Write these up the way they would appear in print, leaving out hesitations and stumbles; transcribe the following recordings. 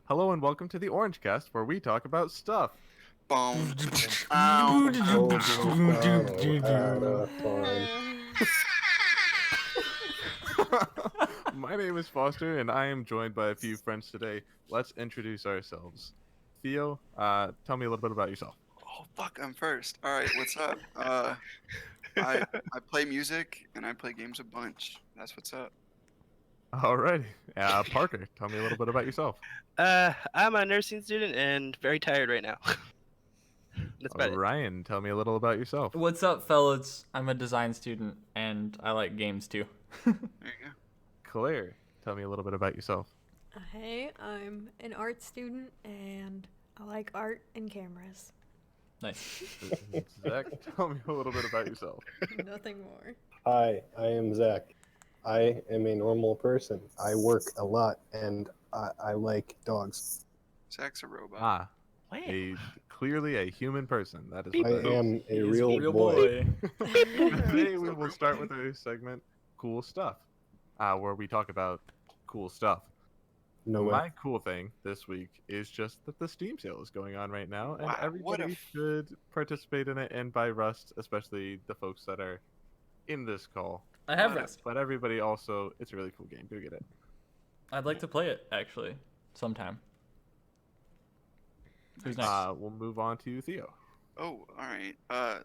Hello and welcome to the OrangeCast, where we talk about stuff. Boom. Ow. Overbottle had a fun. My name is Foster, and I am joined by a few friends today. Let's introduce ourselves. Theo, tell me a little bit about yourself. Oh fuck, I'm first. Alright, what's up? I play music and I play games a bunch. That's what's up. Alrighty. Parker, tell me a little bit about yourself. I'm a nursing student and very tired right now. That's about it. Ryan, tell me a little about yourself. What's up, fellas? I'm a design student, and I like games too. There you go. Claire, tell me a little bit about yourself. Hey, I'm an art student and I like art and cameras. Nice. Zach, tell me a little bit about yourself. Nothing more. Hi, I am Zach. I am a normal person. I work a lot and I like dogs. Zach's a robot. Clearly a human person. That is I what that is. am He a is real boy. Today we will start with a segment, Cool Stuff, where we talk about cool stuff. No way. My cool thing this week is just that the Steam sale is going on right now, and Wow, what everybody a should participate in it and buy Rust, especially the folks that are in this call. I have Rust. But everybody also, it's a really cool game. Go get it. I'd like to play it, actually, sometime. Who's next? We'll move on to Theo. Oh, alright.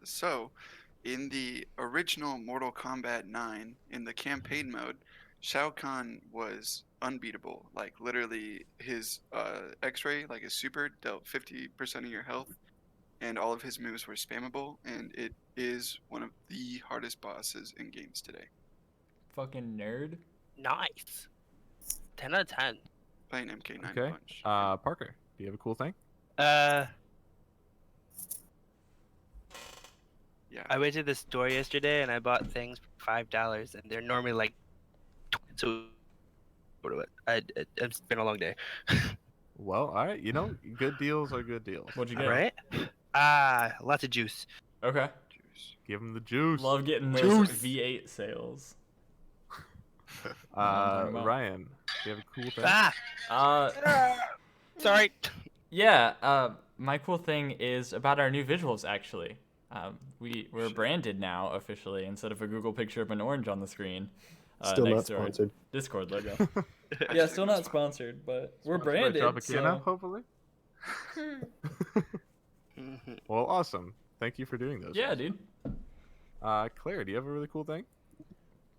So in the original Mortal Kombat 9, in the campaign mode, Shao Kahn was unbeatable. Like literally his X-ray, like his super, dealt 50% of your health, and all of his moves were spammable, and it is one of the hardest bosses in games today. Fucking nerd. Nice. 10 out of 10. Playing MK9 Okay. a bunch. Parker, do you have a cool thing? Uh, Yeah. I went to the store yesterday and I bought things for $5, and they're normally like. So, it's been a long day. Well, all right. You know, good deals are good deals. What'd you get? Right? Lots of juice. Okay. Juice. Give them the juice. Love getting those Juice. V8 sales. talking about. Ryan, do you have a cool thing? Sorry. Yeah, my cool thing is about our new visuals, actually. We're branded now, officially, instead of a Google picture of an orange on the screen. Still not next to our sponsored. Discord logo. Yeah, still not sponsored, but we're Sponsored by branded, Tropicana, so... hopefully. Mhm. Well, awesome. Thank you for doing those. Yeah, dude. Claire, do you have a really cool thing?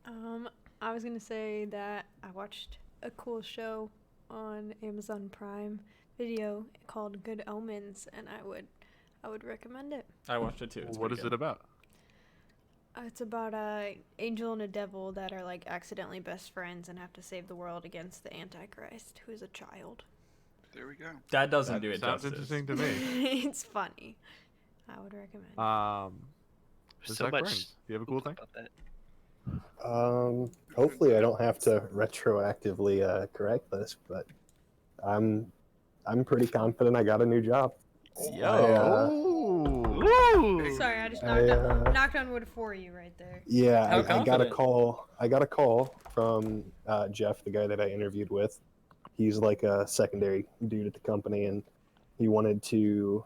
I was gonna say that I watched a cool show on Amazon Prime Video called Good Omens, and I would recommend it. I watched it too. It's What pretty is it good. about? It's about a angel and a devil that are like accidentally best friends and have to save the world against the Antichrist, who's a child. There we go. That doesn't That do it sounds justice. interesting to me. It's funny. I would recommend. So Zach much. Burns, do you have a cool thing? About that. Hopefully I don't have to retroactively correct this, but I'm pretty confident I got a new job. Yo. Woo! Sorry, I just I, knocked on wood for you right there. Yeah, How I got a confident? call. I got a call from Jeff, the guy that I interviewed with. He's like a secondary dude at the company, and he wanted to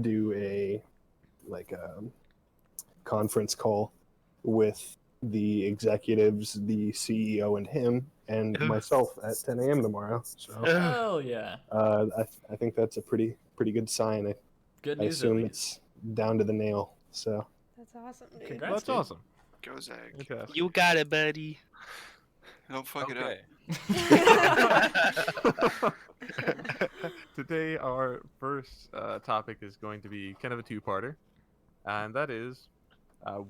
do a conference call with the executives, the CEO, and him, and myself at 10 a.m. tomorrow. So Hell yeah. I think that's a pretty good sign. Good I news. assume at it's down to the nail. So That's awesome, dude. Congrats. That's dude. awesome. Go Zach. Fantastic. You got it, buddy. Don't fuck it up. Today, our first topic is going to be kind of a two-parter, and that is,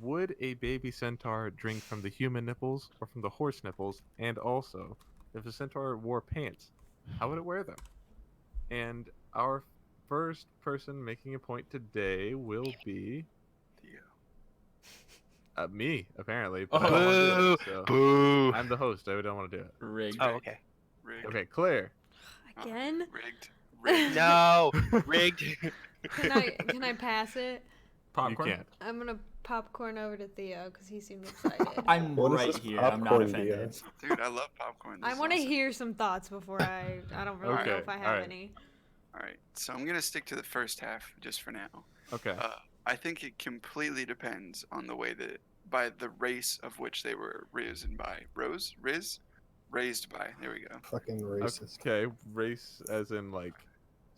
would a baby centaur drink from the human nipples or from the horse nipples? And also, if a centaur wore pants, how would it wear them? And our first person making a point today will be Theo. me, apparently. But Oh. I don't wanna do it, so Boo. I'm the host. I don't want to do it. Rigged. Oh, okay. Rigged. Okay, Claire. Again? Rigged. Rigged. No, rigged. Can I pass it? Popcorn. You can't. I'm gonna popcorn over to Theo because he seemed excited. I'm What is right this here. I'm not popcorn offended. deal? Dude, I love popcorn. This I is want to awesome. hear some thoughts before I don't really know Okay, if I have alright. any. All right, so I'm gonna stick to the first half just for now. Okay. I think it completely depends on the way that by the race of which they were risen by. Raised by. There we go. Fucking racist. Okay. Race as in like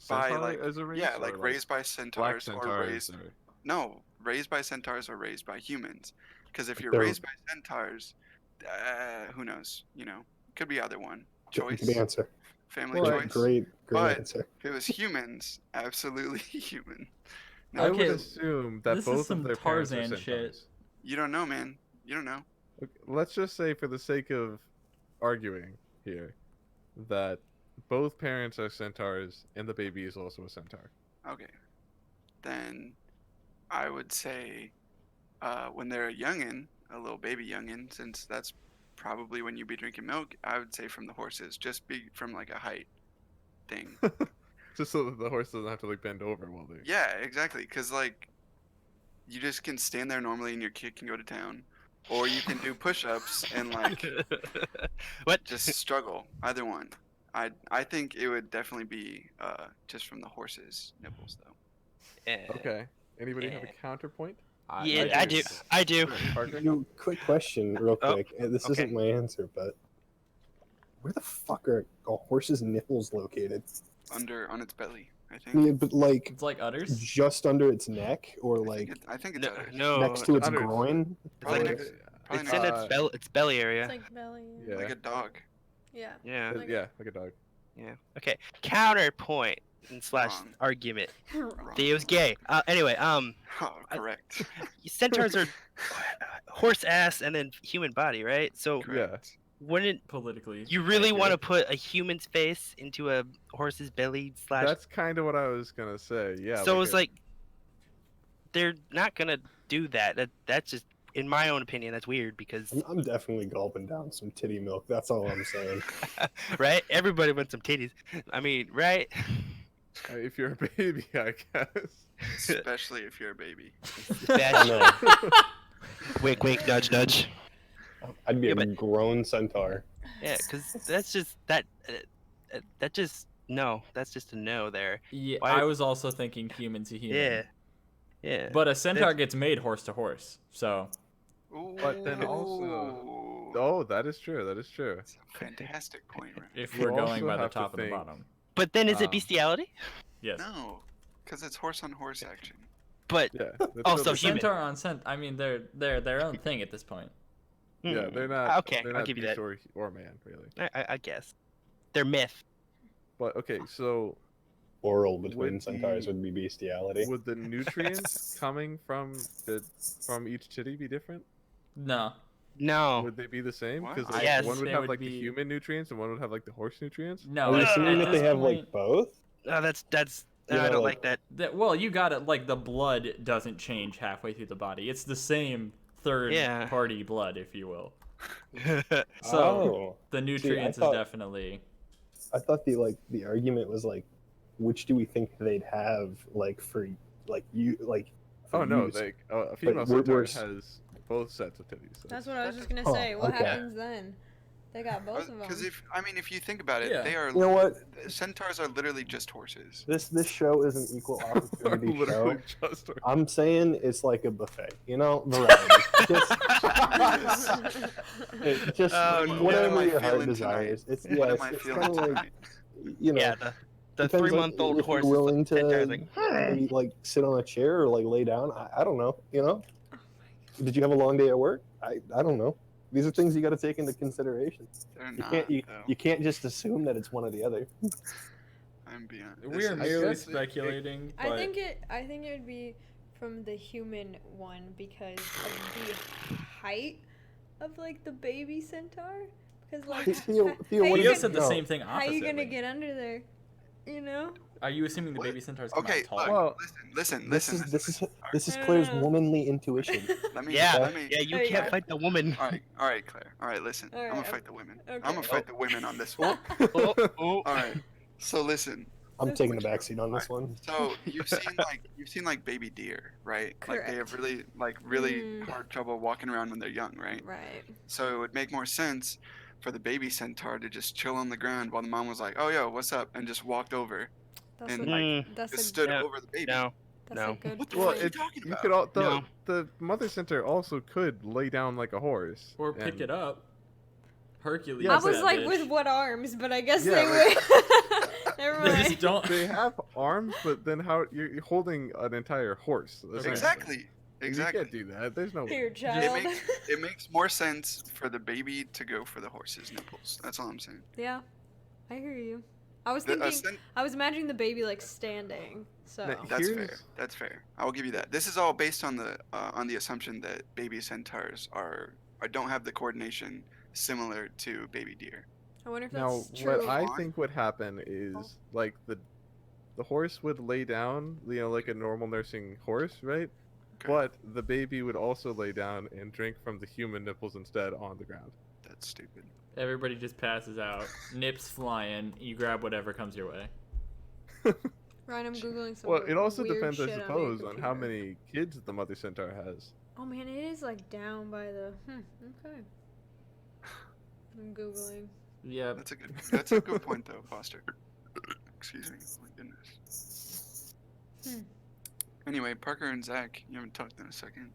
By centaur like as a race. yeah, or, like raised by black centaurs or centaurs. raised Or... no, raised by centaurs or raised by humans. Because if you're They're- raised by centaurs, who knows? Could be either one. Choice, Good answer. family Well, choice. Great But- answer. If it was humans, absolutely human. I Okay, would assume that this is both some of their parents are Tarzan centaurs. shit. You don't know, man. You don't know. Okay, let's just say, for the sake of arguing here, that both parents are centaurs and the baby is also a centaur. Okay. Then I would say when they're a youngin, a little baby youngin, since that's probably when you'd be drinking milk, I would say from the horses, just be from like a height thing. Just so that the horse doesn't have to like bend over while they. Yeah, exactly. Because like you just can stand there normally and your kid can go to town. Or you can do push-ups and like What? just struggle. Either one. I think it would definitely be just from the horse's nipples though. Yeah. Okay. Anybody have a Yeah. counterpoint? Yeah, I do. I do. Parker? Quick question, real Oh, quick. This okay. isn't my answer, but where the fuck are a horse's nipples located? On its belly, I think. Yeah, but like It's like udders. just under its neck, or I like think, I think it's No, udders. no. next to its udders. groin? Probably Or- next- Probably It's in next- its belly area. It's like belly. Yeah. like a dog. Yeah. Yeah. Like- Yeah, like a dog. Yeah. Okay. Counterpoint and slash Wrong. argument. Wrong. Theo's gay. Anyway, Oh, correct. centaurs are horse ass and then human body, right? So Correct. wouldn't Politically. you really Accurate. want to put a human's face into a horse's belly slash? That's kind of what I was gonna say. Yeah. so it's a- like they're not gonna do that. That's just, in my own opinion, that's weird because I'm definitely gulping down some titty milk. That's all I'm saying. right? Everybody wants some titties. I mean, right? if you're a baby, I guess. Especially if you're a baby. I Bad- know. wink, wink, nudge, nudge. I'd be Yeah, a but- grown centaur. Yeah, because that's just that. That just no. That's just a no there. Yeah, Why- I was also thinking human to human. Yeah. Yeah. But a centaur gets made horse to horse, so But then also- Ooh. Oh, that is true. That is true. That's a fantastic point, right? if You we're going also by the have to top and the think- bottom, But then is it Um, bestiality? yes. No, because it's horse on horse action. But Yeah. that's Oh, still so the- human. Centaur on cent. I mean, they're their own thing at this point. Yeah, hmm, they're not. Okay, They're I'll not give you beast that. or man, really. I guess they're myth. But okay, so Oral between Would centaurs the- would be bestiality. would the nutrients coming from each titty be different? No. No. Would they be the same? What? Because Yes, one would they have would like the be- human nutrients and one would have like the horse nutrients. No. Are you at- assuming at that they this have point, like both? No, that's You I know, don't like- like that. well, you got it. Like the blood doesn't change halfway through the body. It's the same third Yeah. party blood, if you will. Oh. So the nutrients thought- is definitely. I thought the argument was like, which do we think they'd have like for like you like? For Oh no, use? like a female we're- centaur we're- has both sets of titties. So That's what I was just gonna Oh, say. What okay. happens then? They got both of them. Because if you think about it, Yeah. they are You know what? centaurs are literally just horses. This show is an equal opportunity show. Literally just I'm saying it's like a buffet. You know, variety. just Oh, What whatever am I your heart feeling desires. tonight? It's yeah, What it's, am I it's feeling kind of like tonight? you know. Yeah, the depends on 3-month-old if horse you're is willing to centaur's like, maybe, like sit on a chair or like lay down. I don't know. You know. Did you have a long day at work? I don't know. These are things you got to take into consideration. They're You not. can't though. you can't just assume that it's one or the other. I'm beyond. We this are is- merely guess it- speculating, but I think it would be from the human one because of the height of like the baby centaur. Because like, Theo, how Theo, what you do Theo you said the know? same thing how you gonna oppositely. get under there? You know? Are you assuming the What? baby centaurs come Okay, out tall? look, Well, listen. This is No, Claire's no, no. womanly intuition. Let me. yeah, Let me. yeah, you Oh, can't yeah. fight the woman. All right, Claire. All right, listen. All I'm gonna right, fight the women. okay. I'm gonna fight the women on this one. Oh, oh. All right. So listen. I'm taking the backseat on this one. So you've seen like baby deer, right? Like they have Correct. really Mm. hard trouble walking around when they're young, right? Right. So it would make more sense for the baby centaur to just chill on the ground while the mom was like, "Oh, yo, what's up?" and just walked over That's and a like that's just a stood No, over the baby. no, that's a no. good What the Well, fuck are you point. talking you about? could all No. the mother centaur also could lay down like a horse Or pick and- it up. Hercules. Yeah, I was that like, bitch. with what arms? But I guess Yeah, they like- would. Never They mind. just don't. They have arms, but then how you're holding an entire horse? essentially. Exactly. And Exactly. You can't do that. There's no Here, way. child. It makes more sense for the baby to go for the horse's nipples. That's all I'm saying. Yeah, I hear you. I was The, thinking. I was imagining the baby like standing. So. Now, That's fair. Here's- That's fair. I will give you that. This is all based on the assumption that baby centaurs are don't have the coordination similar to baby deer. I wonder if Now, that's true. what I think would happen is like the horse would lay down, like a normal nursing horse, right? Okay. But the baby would also lay down and drink from the human nipples instead on the ground. That's stupid. Everybody just passes out. Nips flying. You grab whatever comes your way. Ryan, I'm googling some. Well, it also weird depends, I shit on your suppose, on how computer. many kids the mother centaur has. Oh man, it is like down by the. Okay. I'm googling. Yeah. That's a good point though, Foster. Excuse me. My goodness. Hmm. Anyway, Parker and Zach, you haven't talked in a second.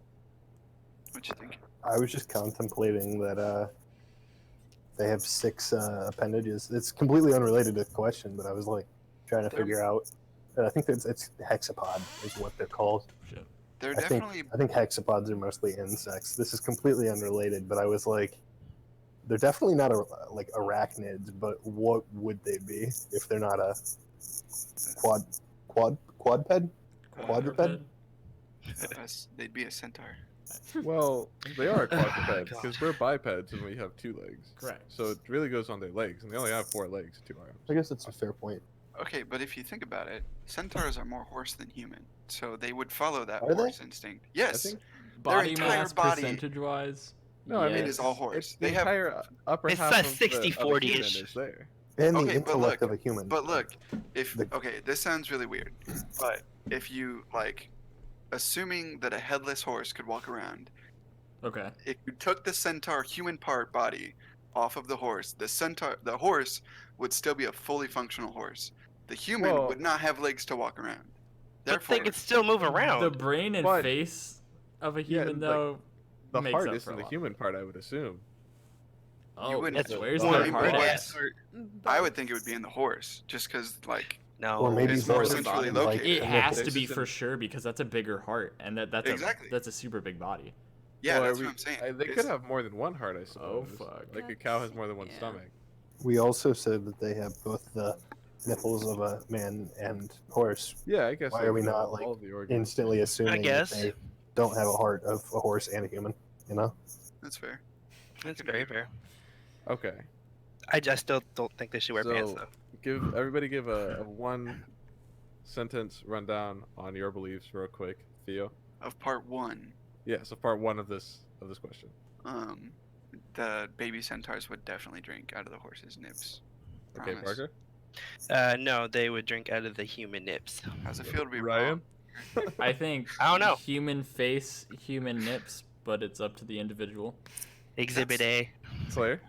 What you think? I was just contemplating that they have 6 appendages. It's completely unrelated to the question, but I was like trying to figure out. I think it's hexapod is what they're called. Shit. They're I definitely think hexapods are mostly insects. This is completely unrelated, but I was like, they're definitely not like arachnids. But what would they be if they're not a quadruped? Quadruped? they'd be a centaur. Well, they are a quadruped God. because we're bipeds and we have 2 legs. Correct. So it really goes on their legs, and they only have 4 legs, 2 arms. I guess that's a fair point. Okay, but if you think about it, centaurs are more horse than human, so they would follow that Are they? horse instinct. Yes, think Body entire mass body- percentage wise. No, I mean it is all horse. It's the They have, entire upper It's half a of the 60-40 human -ish. is there. And Okay, the but intellect look, of a human. but look, if The- okay, this sounds really weird, but if you like, assuming that a headless horse could walk around, Okay. if you took the centaur human part body off of the horse, the horse would still be a fully functional horse. The human Well- would not have legs to walk around. But Therefore, they could still move around. The brain and But- face of a Yeah, human, like, though. The makes heart up is for in a the lot. human part, I would assume. Oh, wouldn't- that's where's Well, their I mean, heart but- at? I would think it would be in the horse, just because like No. Or maybe it's more both. centrally Like, located. It has to It's be just for an- sure because that's a bigger heart, and that's Exactly. a super big body. Yeah, Or that's we- what I'm saying. They could It's- have more than one heart, I suppose. fuck. Like a cow has more than one Yeah. stomach. We also said that they have both the nipples of a man and horse, Yeah, I guess. Why they are we could have not, like, all the organs. instantly assuming that guess. they don't have a heart of a horse and a human. You know? That's fair. That's very fair. Okay, I still don't think they should wear pants So- though. everybody give a 1 sentence rundown on your beliefs real quick, Theo. Of part 1, Yeah, so part 1 of this question. the baby centaurs would definitely drink out of the horse's nips. Okay, Promise. Parker. No, they would drink out of the human nips. How's it feel to be Ryan. wrong? I think I don't know. human face, human nips, but it's up to the individual. Exhibit A. Claire.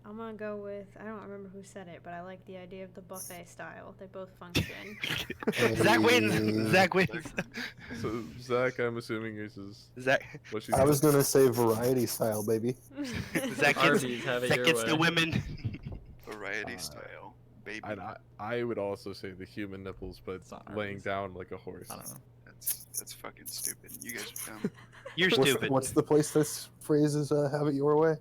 I'm gonna go with. I don't remember who said it, but I like the idea of the buffet style. They both function. Zach wins. Zach wins. So Zach, I'm assuming is Zach. what she's. I was gonna say variety style, baby. Zach gets, Arby's, have it Zach your gets way. the women. Variety Uh, style, baby. I would also say the human nipples, but It's not laying Arby's. down like a horse. I don't know. That's fucking stupid. You guys are dumb. You're What's, stupid. what's the place this phrase is? Have it your way.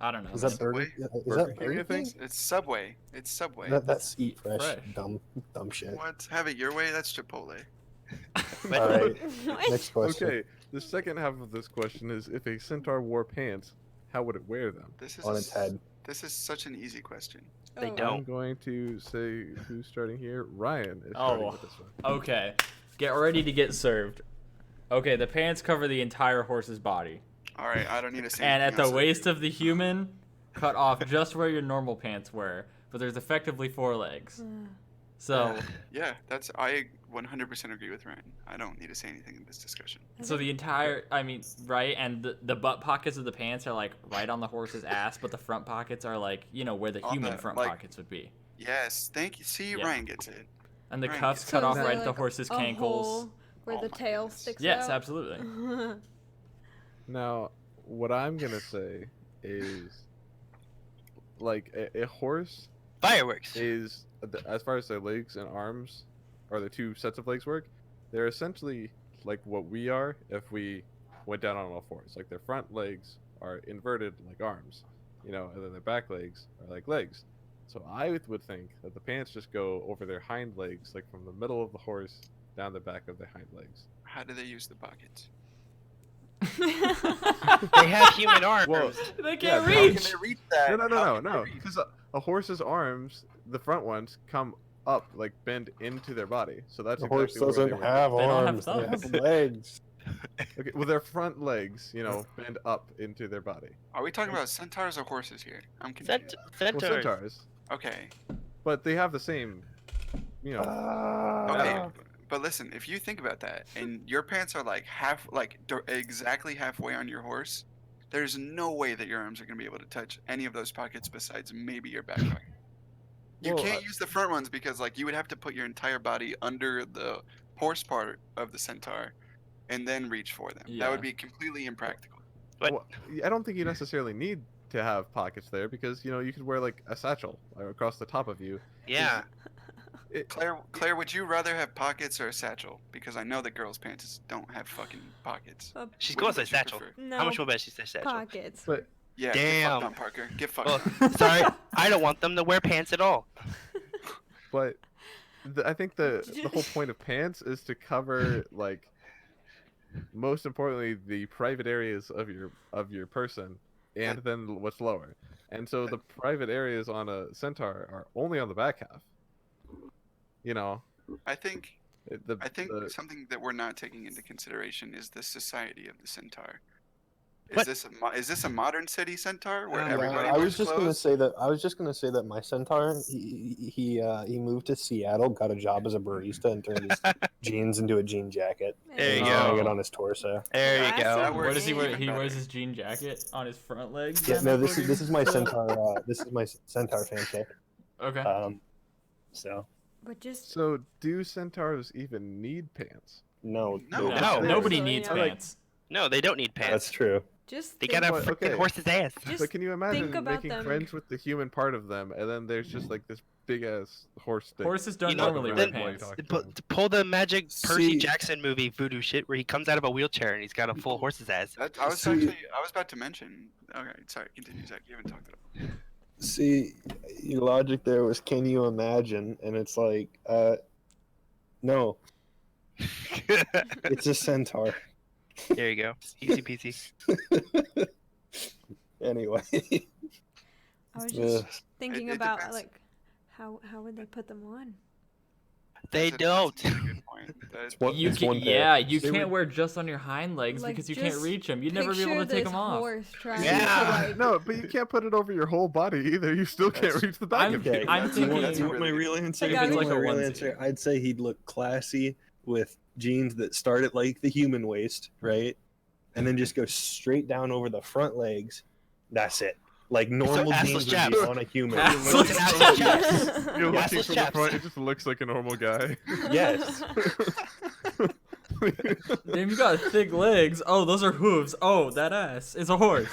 I don't know. Is man. that Burger? Subway? Is Burger that King, I Burger King? think? It's Subway. It's Subway. That's eat fresh. fresh. Dumb shit. What? Have it your way? That's Chipotle. But- All right. What? Next question. Okay, the second half of this question is: if a centaur wore pants, how would it wear them? This is On its head. This is such an easy question. They Oh. don't. I'm going to say who's starting here. Ryan is starting Oh. with this one. Okay, get ready to get served. Okay, the pants cover the entire horse's body, All right, I don't need to say. and at anything the else. waist of the human, cut off just where your normal pants were. but there's effectively 4 legs. So, Yeah, I 100% agree with Ryan. I don't need to say anything in this discussion. so the entire, I mean, right, and the butt pockets of the pants are like right on the horse's ass, but the front pockets are like, you know, where the On human the, front like- pockets would be. Yes, thank you. See, Yeah. Ryan gets it. And the Right. cuffs So cut is off there, right at the like, horse's a cankles. hole where Oh the my tail goodness. sticks Yes, out? absolutely. Now, what I'm gonna say is, like, a horse Fireworks. is, as far as their legs and arms, or the 2 sets of legs work, they're essentially like what we are if we went down on all 4s. Like, their front legs are inverted like arms, you know, and then their back legs are like legs. So I would think that the pants just go over their hind legs, like from the middle of the horse down the back of their hind legs. How do they use the pockets? They have human arms. Well, They Yeah, can't how How reach. can they reach that? No. Because a horse's arms, the front ones, come up, like bend into their body. So that's The horse exactly where doesn't they were. have They don't have arms. They have thumbs. legs. Okay, well, their front legs, you know, bend up into their body. Are we talking about centaurs or horses here? I'm Cent- confused. Well, centaurs. centaurs, Okay. but they have the same, you know. Okay. Yeah. But listen, if you think about that, and your pants are like exactly halfway on your horse, there's no way that your arms are gonna be able to touch any of those pockets besides maybe your back pocket. You Well, can't use the front ones because like you would have to put your entire body under the horse part of the centaur, and then reach for them. That Yeah. would be completely impractical. But- Well, I don't think you necessarily need to have pockets there because, you know, you could wear like a satchel across the top of you. Yeah. Claire, would you rather have pockets or a satchel? Because I know that girls' pants don't have fucking pockets. She's Which going would to you satchel. prefer? No, How much will bet she says satchel? pockets. But Yeah. Get Damn. fucked on, Parker. Get fucked Well, on. sorry, I don't want them to wear pants at all. but I think the whole point of pants is to cover, like, most importantly, the private areas of your person, and then what's lower. And so the private areas on a centaur are only on the back half. You know, I think the something that we're not taking into consideration is the society of the centaur. What? Is this a modern city centaur where Yeah, everybody I wears was just gonna clothes? say that. I was just gonna say that my centaur, he moved to Seattle, got a job as a barista, and turned his jeans into a jean jacket. There you and he's go. wearing it on his torso. There you That go. works What does he wear? even He wears better. his jean jacket on his front legs. Yeah, then, no, according this is my to- centaur. This is my centaur fanfic. Okay. So But just So do centaurs even need pants? No. no, No. Nobody So, needs yeah. pants. No, they don't need that's pants. true. just They think, got a But, freaking okay. horse's ass. just But can you imagine think about making them. friends with the human part of them, and then there's just like this big ass horse thing? Horses don't You know, normally wear then- pants. Pull the magic Percy See- Jackson movie voodoo shit where he comes out of a wheelchair and he's got a full horse's ass. I was See- about to mention. Okay, sorry. Continue, Zach. You haven't talked at all. See, your logic there was, can you imagine? And it's like, no, it's a centaur. There you go. Easy peasy. Anyway. I was just Ugh. thinking It about depends. like how would they put them on? They That's a don't. good point. That is- One- You it's can, one pair. yeah, you They can't would- wear just on your hind legs Like, because you can't just reach them. You'd never be able Picture to take this them off. horse trying Yeah. to like. No, but you can't put it over your whole body either. You still can't That's- reach the back I'm- of it. I'm That's- thinking- that's a You want my really- real answer? Like, You I want was- my real Like a answer? I'd say he'd look classy with jeans that start at like the human waist, right? And then just go straight down over the front legs. That's it. Like normal assless jeans would chaps. be on a human. Assless It's an assless chaps. You're Yeah, looking assless from the chaps. front, it just looks like a normal guy. Yes. Damn, you got thick legs. Oh, those are hooves. Oh, that ass is a horse.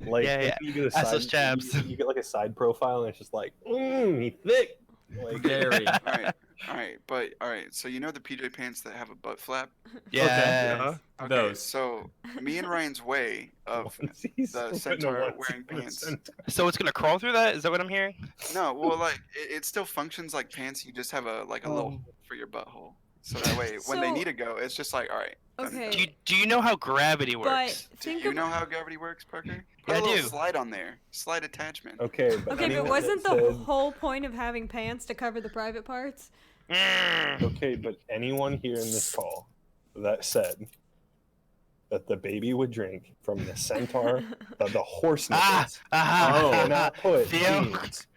Like Yeah, and yeah. you get a Assless side, chaps. You get like a side profile, and it's just like, he's thick. Like, Very. all right. So you know the PJ pants that have a butt flap? Yeah. Okay, Those. so me and Ryan's way of onesies. the Putting a centaur onesie wearing on a pants. centaur. So it's gonna crawl through that? Is that what I'm hearing? No, well, like it still functions like pants. You just have a little hole for your butthole, so that way when they So- need to go, it's just like, all right. Okay. Do you know how gravity But works? Do think you about. know how gravity works, Parker? Put Yeah, a I little do. slide on there, slide attachment. Okay, but Okay, but anyone wasn't that the said- whole point of having pants to cover the private parts? Mm. Okay, but anyone here in this call that said that the baby would drink from the centaur, the horse Ah, nipples. Oh. You cannot put Theo. jeans.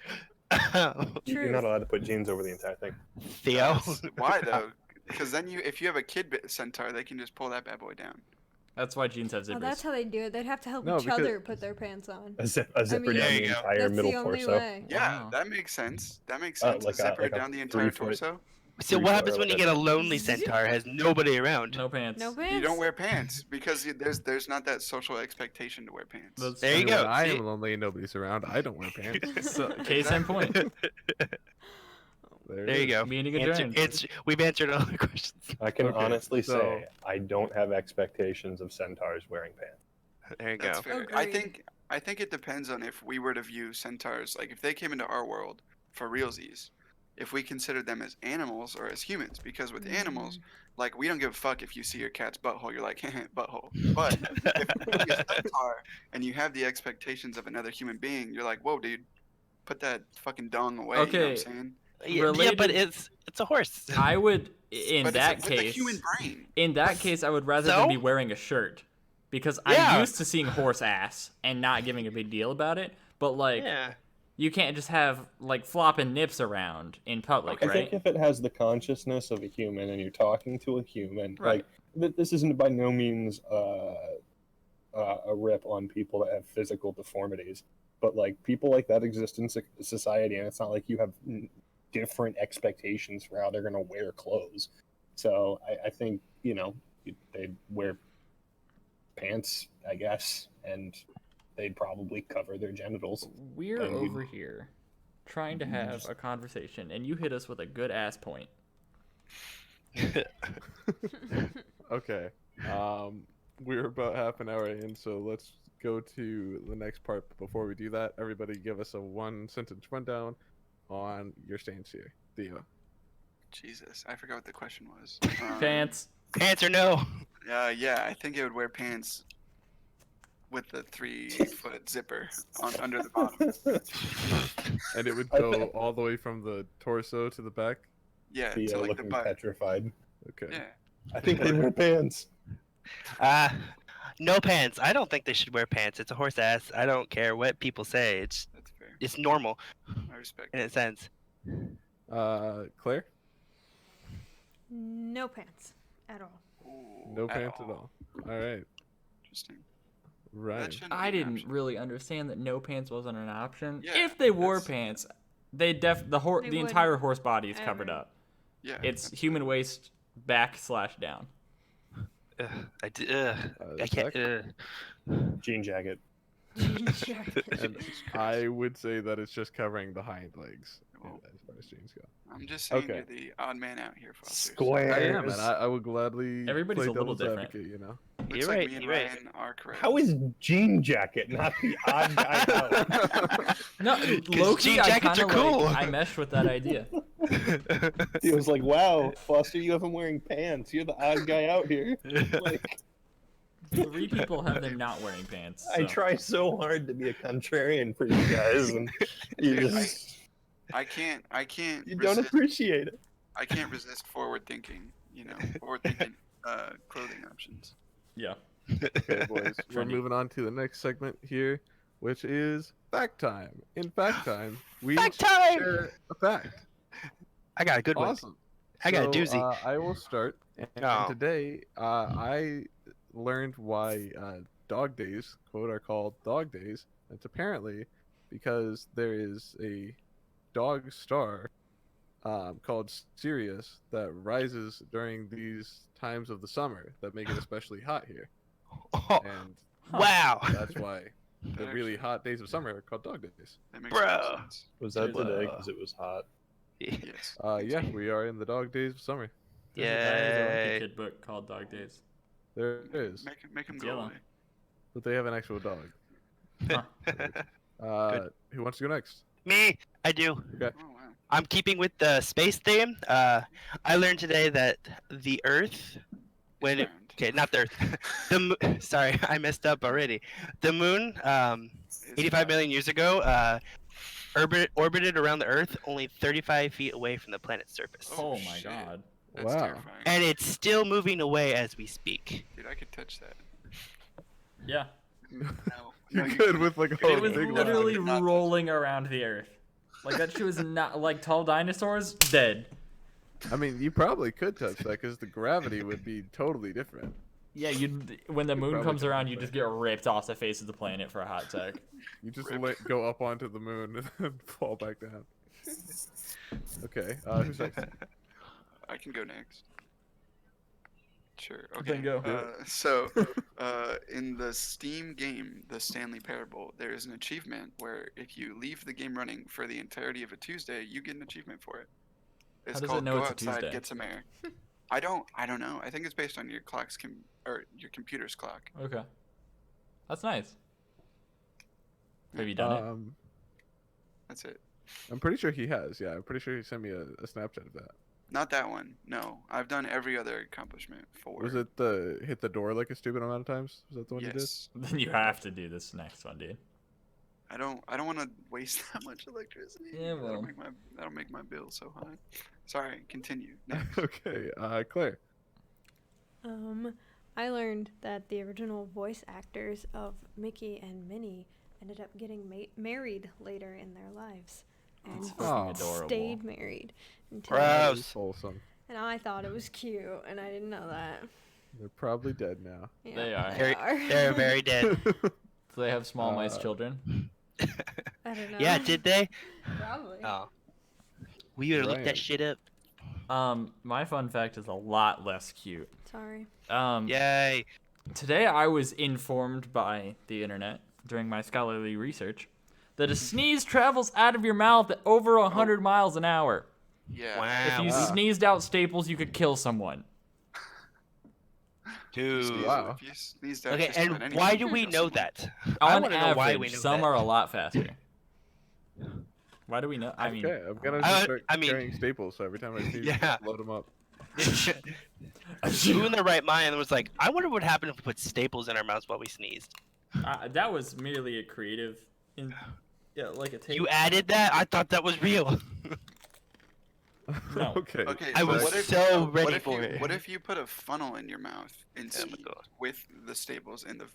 You're not allowed to put jeans over the entire thing. Theo. Why though? Because then if you have a kid centaur, they can just pull that bad boy down. That's why jeans have Oh, zippers. that's how they do it. They'd have to help No, each because- other put their pants on. A zipper mean, down There the you go. entire That's middle the only torso. way. Yeah, Wow. that makes sense. That makes Uh, sense. like a a- zipper like a down the entire 3 foot- torso. So what happens when you get a lonely centaur? Has nobody around? No pants. No pants. You don't wear pants because there's not that social expectation to wear pants. That's There you true. go. When I See? am lonely and nobody's around, I don't wear pants. So, case in point. There, There you go. Meaning Answer, adjourned. we've answered all the questions. I can Okay, honestly so- say I don't have expectations of centaurs wearing pants. There you That's go. fair. Agreed. I think it depends on if we were to view centaurs, like if they came into our world for realsies, if we considered them as animals or as humans, because with animals, like we don't give a fuck if you see your cat's butthole, you're like butthole. But if you're a centaur and you have the expectations of another human being, you're like, whoa, dude, put that fucking dong away. You know what Okay. I'm saying? Yeah, Related- but it's a horse. I would, in But that it's with a case, human brain. in that case, I would rather So? than be wearing a shirt, because Yeah. I'm used to seeing horse ass and not giving a big deal about it. But like, Yeah. you can't just have like flopping nips around in public, I right? think if it has the consciousness of a human and you're talking to a human, Right. like this isn't by no means a rip on people that have physical deformities, but like people like that exist in society, and it's not like you have different expectations for how they're going to wear clothes. So I think they'd wear pants, I guess, and they'd probably cover their genitals. We're And over here trying to have a conversation, and you hit us with a good ass point. Okay. We're about half an hour in, so let's go to the next part. But before we do that, everybody give us a 1-sentence rundown on your stance here. Theo. Jesus, I forgot what the question was. Pants. Pants or no? Yeah, I think it would wear pants with the 3-foot zipper under the bottom. And it would go all the way from the torso to the back? Yeah, Theo to like the looking butt. petrified. Okay. Yeah. I think they wear pants. No pants. I don't think they should wear pants. It's a horse ass. I don't care what people say. That's fair. It's normal I respect in it. a sense. Claire? No pants at all. Ooh, No pants at all. All right. Interesting. Ryan. That shouldn't I be an didn't option. really understand that no pants wasn't an option. Yeah, If they wore that's- pants, they They the entire horse body is covered ever. up. Yeah. It's human waist back/down. I Zach? can't. Jean jacket. And I would say that it's just covering the hind legs Whoa. as far as jeans go. I'm just saying Okay. you're the odd man out here, Foster. Square. I am, and I would gladly Everybody's play a little devil's different. advocate, you know? Looks You're like right, me and you're right. Ryan are correct. How is jean jacket not the odd guy out? No, 'Cause low-key, jean I jackets kinda are cool. I meshed with that idea. He was like, "Wow, Foster, you have him wearing pants. You're the odd guy out here." Like, 3 people have them not wearing pants. I so. try so hard to be a contrarian for you guys, and you Dude, just I can't you don't resist, appreciate it. I can't resist forward thinking, forward thinking clothing options. Yeah. Okay, boys. We're Trendy. moving on to the next segment here, which is fact time. In fact time, we Fact time! share a fact. I got a good one. Awesome. I got a So, doozy. I will start. And Oh. today, I learned why dog days, quote, are called dog days. It's apparently because there is a dog star called Sirius that rises during these times of the summer that make it especially hot here. Oh, And wow. that's why the really hot days of summer are called dog days. That makes a lot Bro. of sense. Was that Whoa. today? Because it was hot. Yes. Yeah, we are in the dog days of summer. There's a Diary Yay. Kid book called Dog Days. There is, Make him It's go yellow. away. but they have an actual dog. Huh. Who wants to go next? Me, I do. Oh wow. I'm keeping with the space theme. I learned today that the Earth, when it, Round. okay, not the Earth, sorry, I messed up already. The Moon, It's 85 round. million years ago, orbited around the Earth, only 35 feet away from the planet's surface, Oh my shit. god. That's Wow. terrifying. and it's still moving away as we speak. Dude, I could touch that. Yeah. No, You you could with like a It was big literally Not touch rolling around the Earth. Like that shit was not like tall dinosaurs dead. I mean, you probably could touch that because the gravity would be totally different. Yeah, when the moon probably comes could around, touch you that. just get ripped off the face of the planet for a hot sec. You just Rip. go up onto the moon and then fall back down. Okay, who's next? I can go next. Sure. Okay. Then go. So, in the Steam game, The Stanley Parable, there is an achievement where if you leave the game running for the entirety of a Tuesday, you get an achievement for it. It's does it called know Go it's a Outside, Tuesday? Get Some Air. I don't know. I think it's based on your or your computer's clock. Okay. That's nice. Have you done it? That's it. I'm pretty sure he has. Yeah, I'm pretty sure he sent me a Snapchat of that. Not that one. No, I've done every other accomplishment for. Was it the hit the door like a stupid amount of times? Was that the one you did? Yes. Then you have to do this next one, dude. I don't want to waste that much electricity. Yeah, well. That'll make my bill so high. Sorry, continue. Next. Okay, Claire. I learned that the original voice actors of Mickey and Minnie ended up getting married later in their lives, and Oh. Adorable. stayed married until. Gross. Wholesome. And I thought it was cute, and I didn't know that. They're probably dead now. Yeah, They are. They're very dead. Do they have small mice children? I don't know. Yeah, did they? Probably. Oh. We would have looked Ryan. that shit up. My fun fact is a lot less cute. Sorry. Yay. Today I was informed by the internet during my scholarly research that a sneeze travels out of your mouth at over 100 miles an hour. Yeah. Wow. If you sneezed out staples, you could kill someone. Dude. Wow. If you sneezed out Okay, just about and anything, why you do could we kill know someone. that? On wanna know why we average, know some that. are a lot faster. Why do we know? I mean, Okay, I'm gonna I- just start I mean- carrying staples, so every time I sneeze, Yeah. just load them up. Who in their right mind was like, I wonder what happened if we put staples in our mouths while we sneezed? that was merely a creative, like a take. You added that? I thought that was real. No. Okay. Okay, I so was what if, so what ready if for you, it. What if you put a funnel in your mouth and Oh my sneeze God. with the staples in the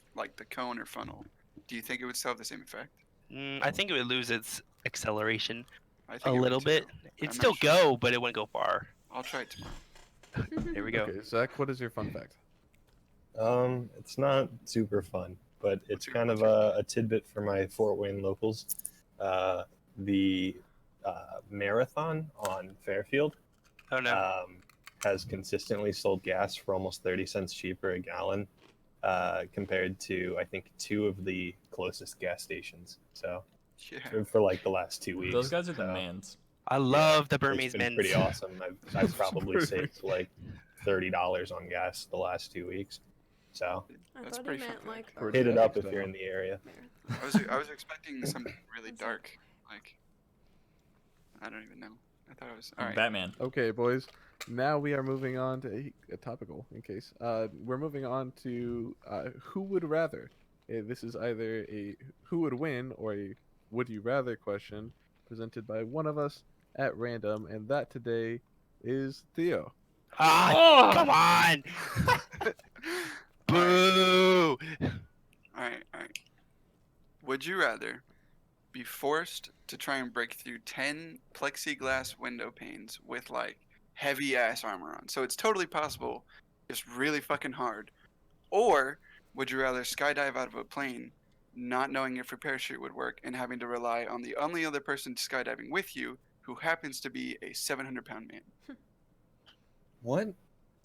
cone or funnel? Do you think it would still have the same effect? I think it would lose its acceleration I think a it would little too. bit. I'm It'd not still sure. go, but it wouldn't go far. I'll try it tomorrow. There we go. Okay, Zach, what is your fun fact? It's not super fun, but it's your- kind what's of your a tidbit for my Fort Wayne locals. The marathon on Fairfield Oh no. has consistently sold gas for almost 30 cents cheaper a gallon compared to, I think, 2 of the closest gas stations. So Yeah. for like the last 2 weeks. Those guys are the So mans. I love the it's Burmese been men. pretty awesome. I've probably Burmese. saved like $30 on gas the last 2 weeks. So I That's thought pretty he meant fun like fact. Or- hit it Yeah, up if so- you're in the area. marathon. I was expecting something really dark. Like I don't even know. I thought it was all right. Batman. Okay, boys. Now we are moving on to a topical, in case. We're moving on to who would rather. This is either a who would win or a would you rather question presented by one of us at random, and that today is Theo. Ah, come on! Boo! All right. Would you rather be forced to try and break through 10 plexiglass window panes with like heavy ass armor on? So it's totally possible, just really fucking hard. Or would you rather skydive out of a plane, not knowing if your parachute would work and having to rely on the only other person skydiving with you, who happens to be a 700-pound man? What?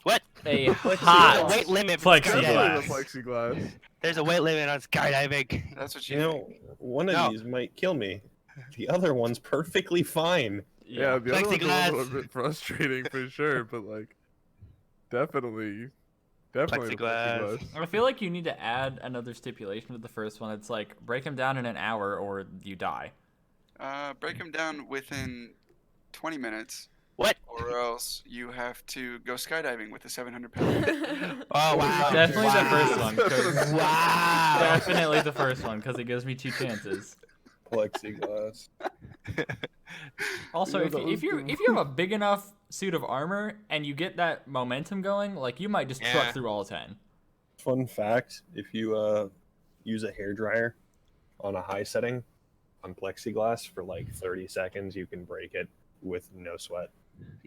What? A There's a hot weight limit for plexiglass. Definitely the skydiving. plexiglass. There's a weight limit on skydiving. That's what you You think. know, one of No. these might kill me. The other one's perfectly fine. Yeah, the other one's a Plexiglass. little bit frustrating for sure, but like, definitely the Plexiglass. plexiglass. I feel like you need to add another stipulation to the first one. It's like break them down in an hour or you die. Break them down within 20 minutes. What? Or else you have to go skydiving with a 700-pound. Oh wow! Definitely the first Wow. one. 'cause- Wow! Definitely the first one because it gives me 2 chances. Plexiglass. Also, Yeah, if that you, was if you have a big enough suit of armor and you get that momentum going, like you might just truck Yeah. through all 10. Fun fact: if you use a hairdryer on a high setting on plexiglass for like 30 seconds, you can break it with no sweat.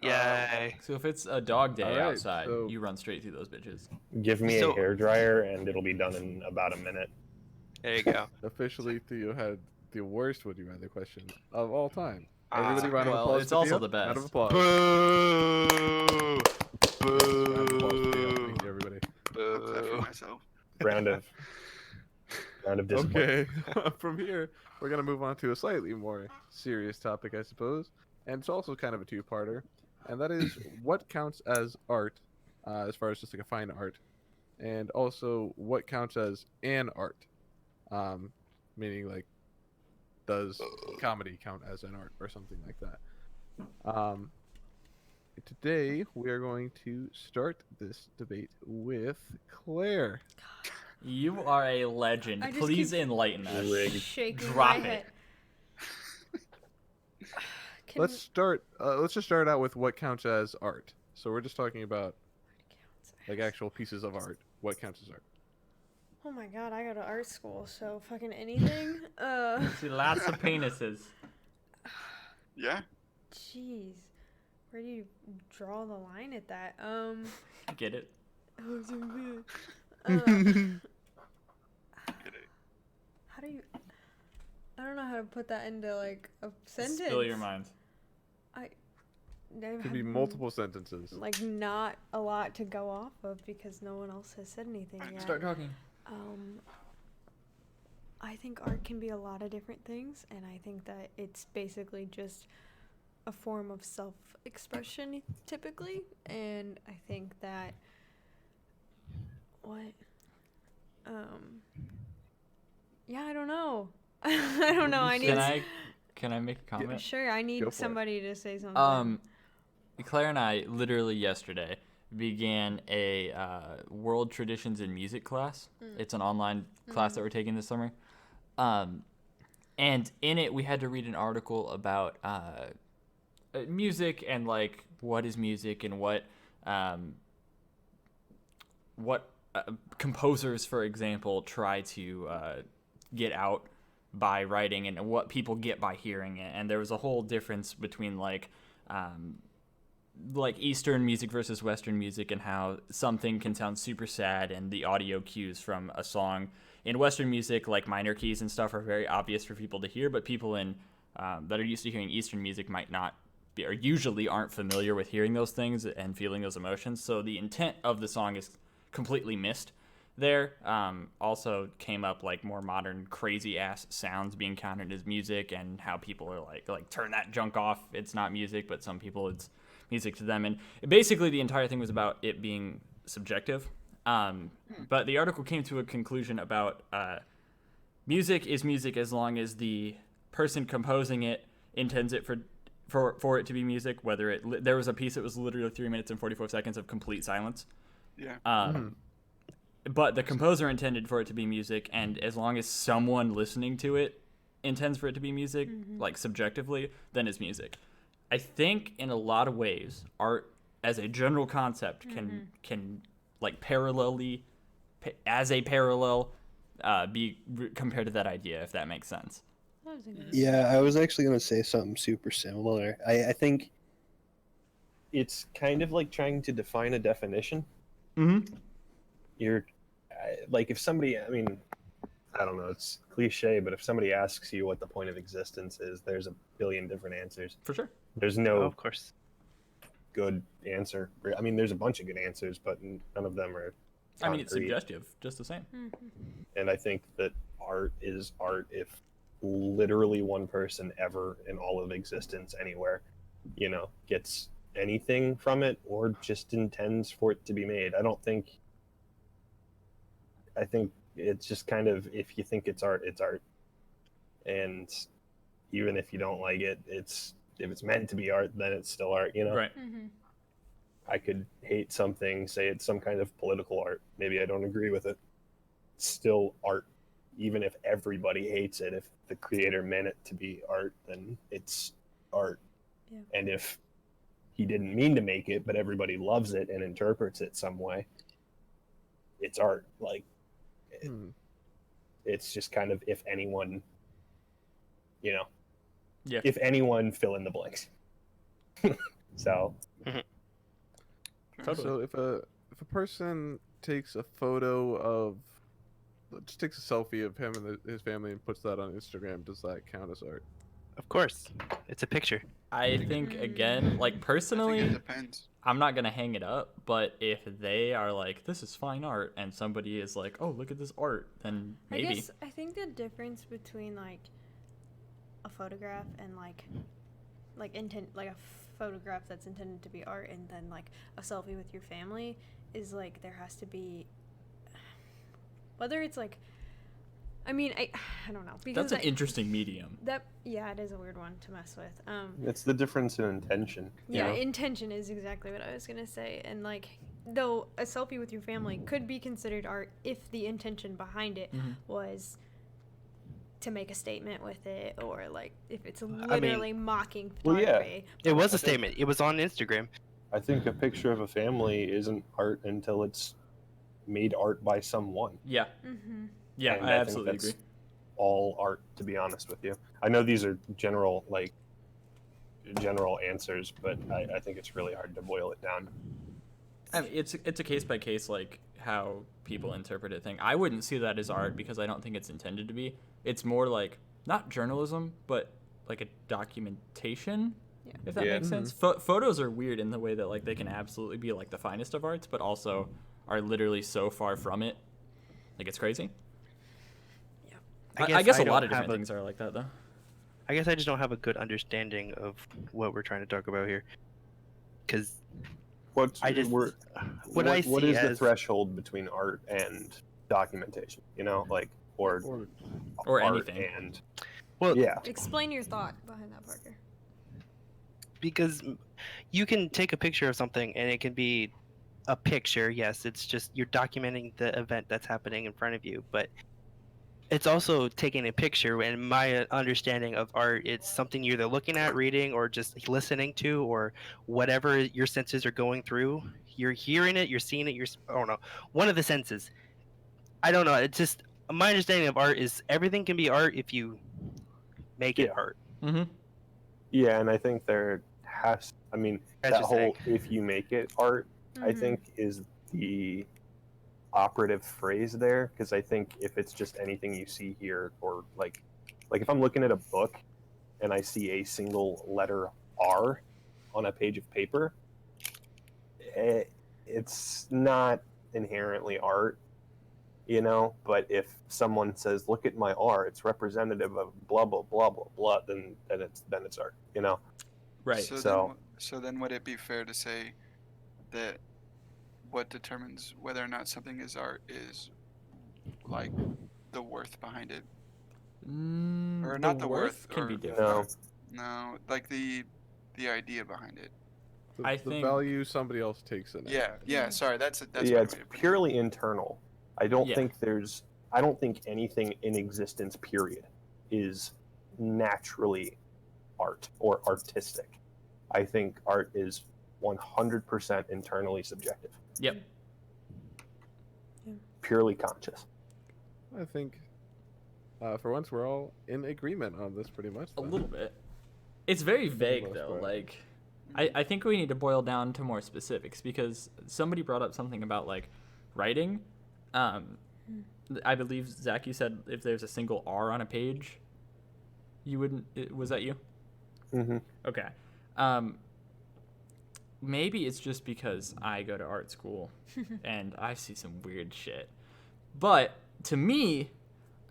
Yay. So if it's a dog day All right, outside, so- you run straight through those bitches. Give me So- a hairdryer and it'll be done in about a minute. There you go. Officially, Theo had the worst would you rather question of all time. Ah. Everybody, round of Well, applause it's for also Theo. the best. Round of applause. Boo! Round of applause for Theo. Boo! Thank you, everybody. I'll clap for Boo! myself. Round of disappointment. Okay, from here, we're going to move on to a slightly more serious topic, I suppose. And it's also kind of a two-parter. And that is what counts as art, as far as just like a fine art. And also what counts as an art. Meaning, like, does comedy count as an art or something like that? Today, we are going to start this debate with Claire. You are a legend. I just Please keep enlighten us. Rigged. Shaking Drop my it. head. Can Let's start. Let's just start out with what counts as art. So we're just talking about like actual pieces of art. What counts as art? Oh my god, I go to art school, so fucking anything. See lots of penises. Yeah. Jeez, where do you draw the line at that? Get it? How do you? I don't know how to put that into like a sentence. Spill your mind. There Could be have multiple sentences. Like not a lot to go off of because no one else has said anything yet. Start talking. I think art can be a lot of different things, and I think that it's basically just a form of self-expression typically, and I think that yeah, I don't know. I don't know. I need Can I make a comment? Sure, I Go need for it. somebody to say something. Claire and I literally yesterday began a World Traditions in Music class. It's an online class that we're taking this summer. And in it, we had to read an article about music and like what is music and what composers, for example, try to get out by writing and what people get by hearing it. And there was a whole difference between like Eastern music versus Western music and how something can sound super sad and the audio cues from a song in Western music, like minor keys and stuff, are very obvious for people to hear, but people in that are used to hearing Eastern music might not be, or usually aren't familiar with hearing those things and feeling those emotions. So the intent of the song is completely missed there. Also came up like more modern crazy ass sounds being counted as music and how people are like turn that junk off. It's not music, but some people it's music to them. And basically the entire thing was about it being subjective. But the article came to a conclusion about music is music as long as the person composing it intends it for it to be music. Whether there was a piece that was literally 3 minutes and 44 seconds of complete silence. Yeah. But the composer intended for it to be music, and as long as someone listening to it intends for it to be music, like subjectively, then it's music. I think in a lot of ways, art as a general concept can like parallel be compared to that idea, if that makes sense. Yeah, I was actually going to say something super similar. I think it's kind of like trying to define a definition. Mm-hmm. Like if somebody, I mean, I don't know, it's cliche, but if somebody asks you what the point of existence is, there's a billion different answers. For sure. There's no of course. good answer. I mean, there's a bunch of good answers, but none of them are concrete. I mean, it's suggestive, just the same. And I think that art is art if literally one person ever in all of existence anywhere, gets anything from it or just intends for it to be made. I think it's just kind of, if you think it's art, it's art. And even if you don't like it, if it's meant to be art, then it's still art, Right. I could hate something, say it's some kind of political art. Maybe I don't agree with it. It's still art. Even if everybody hates it, if the creator meant it to be art, then it's art. Yeah. And if he didn't mean to make it, but everybody loves it and interprets it some way, it's art. Like, it's just kind of if anyone, Yeah. if anyone, fill in the blanks. So Totally. So if a person takes a photo of, just takes a selfie of him and his family and puts that on Instagram, does that count as art? Of course, it's a picture. I think again, like I think it personally, depends. I'm not gonna hang it up, but if they are like, this is fine art, and somebody is like, oh, look at this art, then maybe. I think the difference between like a photograph and like a photograph that's intended to be art and then like a selfie with your family is like there has to be, whether it's like, I mean, I don't know, because That's an interesting medium. it is a weird one to mess with. it's the difference in intention. you Yeah, know? intention is exactly what I was gonna say, and like, though a selfie with your family could be considered art if the intention behind it was to make a statement with it, or like if it's literally mocking well, yeah. photography. It was a statement. It was on Instagram. I think a picture of a family isn't art until it's made art by someone. Yeah. Mm-hmm. Yeah, And I think absolutely that's agree. all art, to be honest with you. I know these are general answers, but I think it's really hard to boil it down. I mean, it's a case by case, like how people interpret a thing. I wouldn't see that as art because I don't think it's intended to be. It's more like not journalism, but like a documentation. Yeah. If that Yeah. makes sense. Photos are weird in the way that like they can absolutely be like the finest of arts, but also are literally so far from it. Like it's crazy. I guess a lot of different things are like that though. I guess I just don't have a good understanding of what we're trying to talk about here. Because What I just- what what I what see is the as- threshold between art and documentation? Like or Or art anything. and well, yeah. Explain your thought behind that, Parker. because you can take a picture of something and it can be a picture. Yes, it's just you're documenting the event that's happening in front of you, but it's also taking a picture. And my understanding of art, it's something you're either looking at, reading, or just listening to, or whatever your senses are going through. You're hearing it, you're seeing it, I don't know, one of the senses. I don't know. It's just my understanding of art is everything can be art if you make it Yeah. art. Mm-hmm. Yeah, and I think there has. I mean, That's that just whole saying. "if you make it art," I Mhm. think is the operative phrase there, because I think if it's just anything you see here, or like if I'm looking at a book and I see a single letter R on a page of paper, it's not inherently art. But if someone says, "Look at my R, it's representative of blah blah blah blah blah," then it's art. Right. So then would it be fair to say that what determines whether or not something is art is like the worth behind it? Or not the worth, can or be different. No, no, like the idea behind it. I The think- value somebody else takes in it. Yeah, sorry, that's yeah, my way it's of putting it. purely internal. I don't Yeah. think I don't think anything in existence, period, is naturally art or artistic. I think art is 100% internally subjective, Yep. purely conscious. I think, for once, we're all in agreement on this pretty much. A then. little bit. It's very vague most though. part. Like, I think we need to boil down to more specifics because somebody brought up something about like writing. I believe Zach, you said if there's a single R on a page, you wouldn't. Was that you? Mm-hmm. Okay. Maybe it's just because I go to art school and I see some weird shit. But to me,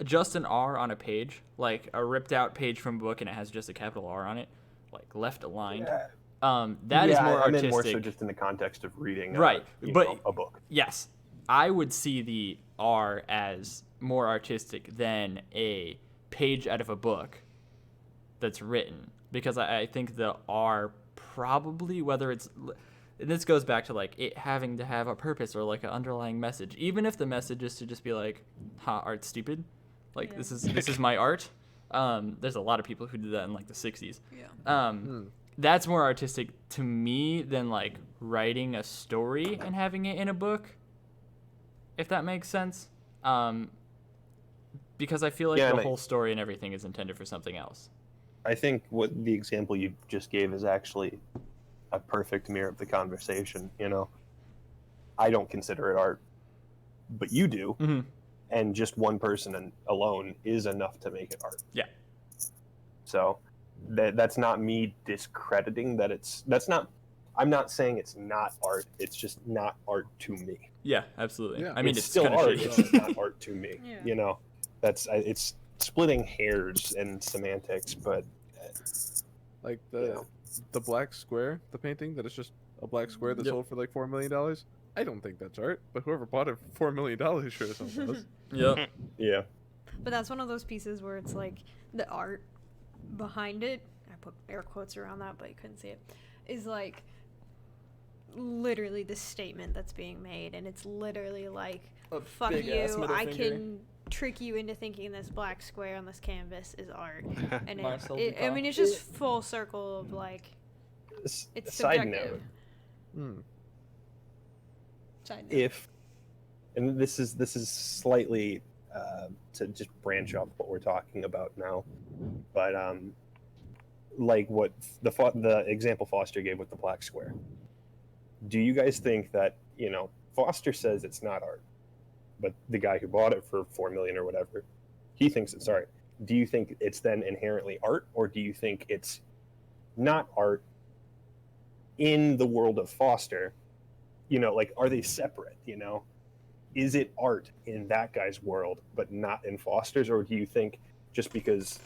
just an R on a page, like a ripped out page from a book and it has just a capital R on it, like left aligned, that is more I artistic. meant more so just in the context of reading, Right, but- a book. Yes, I would see the R as more artistic than a page out of a book that's written, because I think the R probably, whether it's, and this goes back to like it having to have a purpose or like an underlying message, even if the message is to just be like, "Ha, art's stupid," like Yeah. this is my art. There's a lot of people who did that in like the 60s. Yeah. That's more artistic to me than like writing a story and having it in a book, if that makes sense. because I feel like Yeah, the and whole story and everything is intended for something else. I think what the example you just gave is actually a perfect mirror of the conversation. You know, I don't consider it art, but you do, Mm-hmm. and just one person alone is enough to make it art. Yeah. So that's not me discrediting that that's not. I'm not saying it's not art. It's just not art to me. Yeah, absolutely. Yeah. I mean, it's it's still kind of art. shitty. It's just not art to me. Yeah. You know, it's splitting hairs and semantics, but Like Yeah. the black square, the painting that is just a black square that Yep. sold for like $4 million. I don't think that's art, but whoever bought it for $4 million sure as hell does. Yep. yeah. But that's one of those pieces where it's like the art behind it, I put air quotes around that, but you couldn't see it, is like literally the statement that's being made. And it's literally like, A fuck big-ass you, middle I finger. can trick you into thinking this black square on this canvas is art. And Marcel I Duchamp. mean, it's just full circle of like, it's Side subjective. note: Hmm. Side note. if, and this is slightly to just branch off what we're talking about now, but like what the example Foster gave with the black square. Do you guys think that, you know, Foster says it's not art, but the guy who bought it for $4 million or whatever, he thinks it's art? Do you think it's then inherently art, or do you think it's not art in the world of Foster? You know, like, are they separate? You know, is it art in that guy's world but not in Foster's, or do you think just because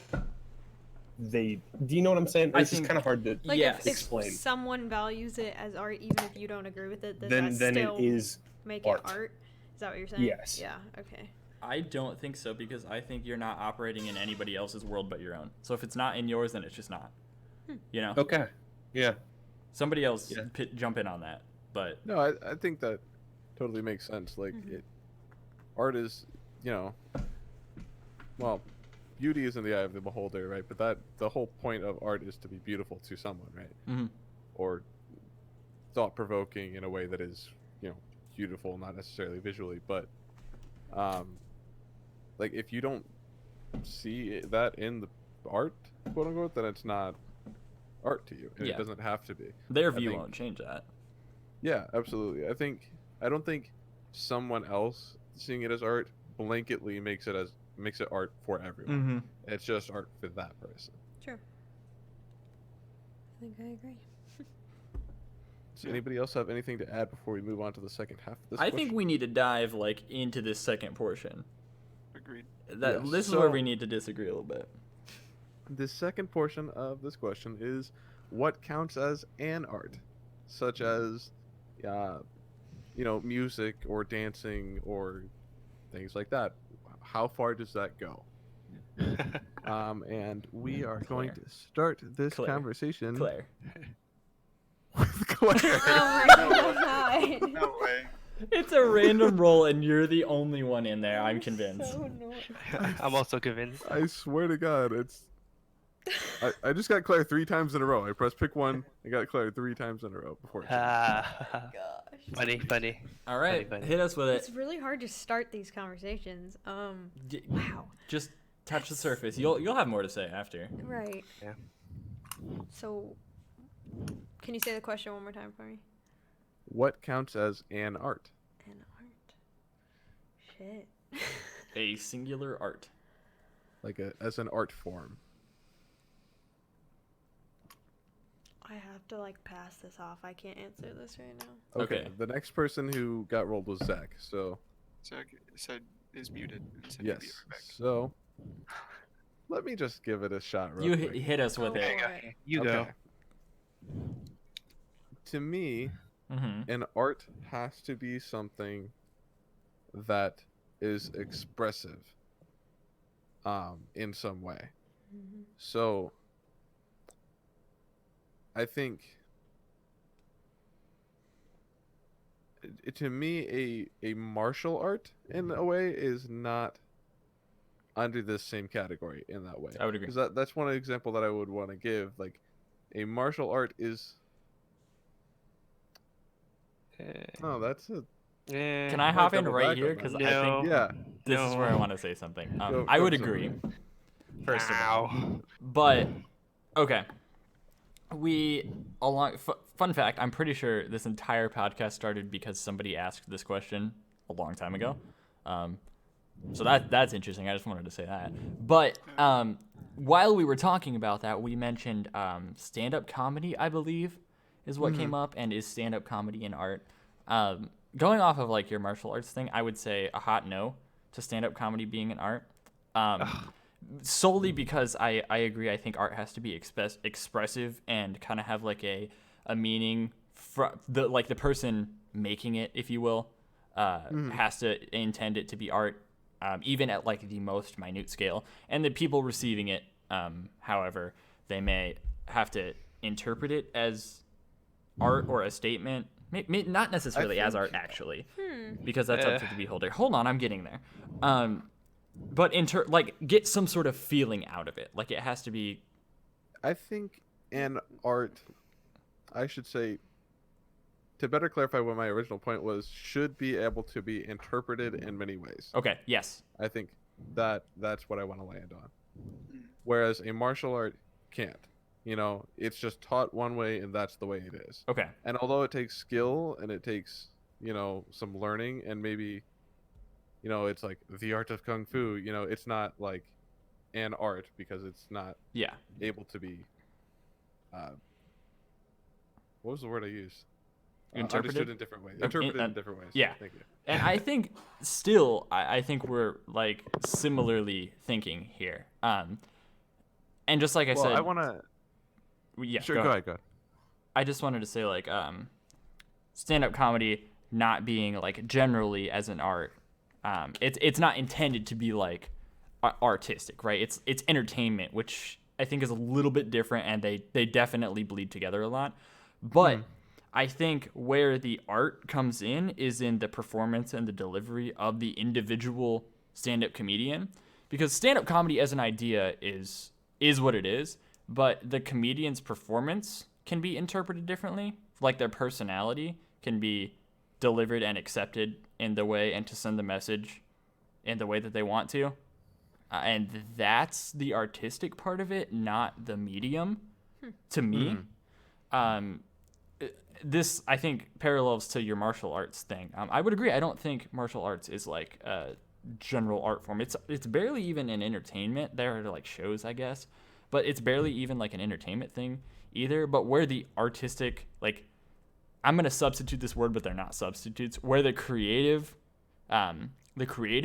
do you know what I'm saying? I This is think- kind of hard to Like Yes. if explain. someone values it as art, even if you don't agree with it, does then that then still it is make art. it art? Is that what you're saying? Yes. Yeah. Okay. I don't think so, because I think you're not operating in anybody else's world but your own. So if it's not in yours, then it's just not. You know? okay. Yeah. Somebody else Yeah. jump in on that. But No, I think that totally makes sense. Like, art is, you know, well, beauty is in the eye of the beholder, right? But the whole point of art is to be beautiful to someone, right? Mhm. Or thought-provoking in a way that is, you know, beautiful, not necessarily visually, but like, if you don't see that in the art, quote unquote, then it's not art to you, and Yeah. it doesn't have to be. their I view think- won't change that. Yeah, absolutely. I don't think someone else seeing it as art blanketly makes it art for everyone. Mm-hmm. It's just art for that person. Sure. I think I agree. Does anybody else have anything to add before we move on to the second half of this? I think we need to dive into this second portion. Agreed. That Yes, this is where so- we need to disagree a little bit. The second portion of this question is what counts as an art, such as, you know, music or dancing or things like that. How far does that go? And we are going Claire. to start this Claire. conversation Claire. with Claire. Oh my god. No way. It's a random roll, and you're the only one in there. I'm convinced. So annoying. I'm also convinced. I swear to God, I just got Claire 3 times in a row. I pressed pick one. I got Claire 3 times in a row before. it changed. Ah, Gosh. funny. All right, Funny. hit us with It's it. really hard to start these conversations. D- Wow. Just touch the surface. You'll have more to say after. Right. Yeah. So, can you say the question one more time for me? What counts as an art? An art. Shit. A singular art. Like as an art form. I have to like pass this off. I can't answer this right now. Okay. Okay. The next person who got rolled was Zach. So Zach said is muted. And said he'd be yes. right back. So let me just give it a shot. Real You quick. hit us with Go it. for it. You go. Okay. To me, Mm-hmm. an art has to be something that is expressive in some way. Mhm. So I think to me a martial art in a way is not under this same category in that way. I would agree. Because that's one example that I would want to give. Like, a martial art is... Oh, that's a Can I hop in double right back here? on Because that. I No. think Yeah. this is where I No. want to say something. Go- I go would for agree, something. first of all. Ow. But, okay. Fun fact, I'm pretty sure this entire podcast started because somebody asked this question a long time ago. So that's interesting. I just wanted to say that. But while we were talking about that, we mentioned stand-up comedy, I believe, is what came up, and is stand-up comedy an art? Going off of like your martial arts thing, I would say a hot no to stand-up comedy being an art. Solely because I agree. I think art has to be expressive and kind of have like a meaning for the person making it, if you will, has to intend it to be art, even at like the most minute scale. And the people receiving it, however, they may have to interpret it as art or a statement. Not necessarily as art, actually, because that's up to the beholder. Hold on, I'm getting there. But get some sort of feeling out of it. Like it has to be. I think an art, I should say, to better clarify what my original point was, should be able to be interpreted in many ways. Okay. Yes. I think that's what I want to land on. Whereas a martial art can't. You know, it's just taught one way and that's the way it is. Okay. And although it takes skill and it takes, some learning and maybe, it's like the art of Kung Fu, it's not like an art because it's not able to be, what was the word I used? Understood in different ways. Interpreted in different ways. Yeah. Thank you. And I think still, I think we're like similarly thinking here. And just like I said, I want to. Yeah. Sure. Go ahead. I just wanted to say like, stand-up comedy not being like generally as an art, it's not intended to be like artistic, right? It's entertainment, which I think is a little bit different, and they definitely bleed together a lot. But I think where the art comes in is in the performance and the delivery of the individual stand-up comedian, because stand-up comedy as an idea is what it is, but the comedian's performance can be interpreted differently. Like their personality can be delivered and accepted in the way and to send the message in the way that they want to. And that's the artistic part of it, not the medium, to me. This, I think, parallels to your martial arts thing. I would agree. I don't think martial arts is like a general art form. It's barely even an entertainment. There are like shows, I guess, but it's barely even like an entertainment thing either. But where the artistic, like, I'm going to substitute this word, but they're not substitutes, where the creative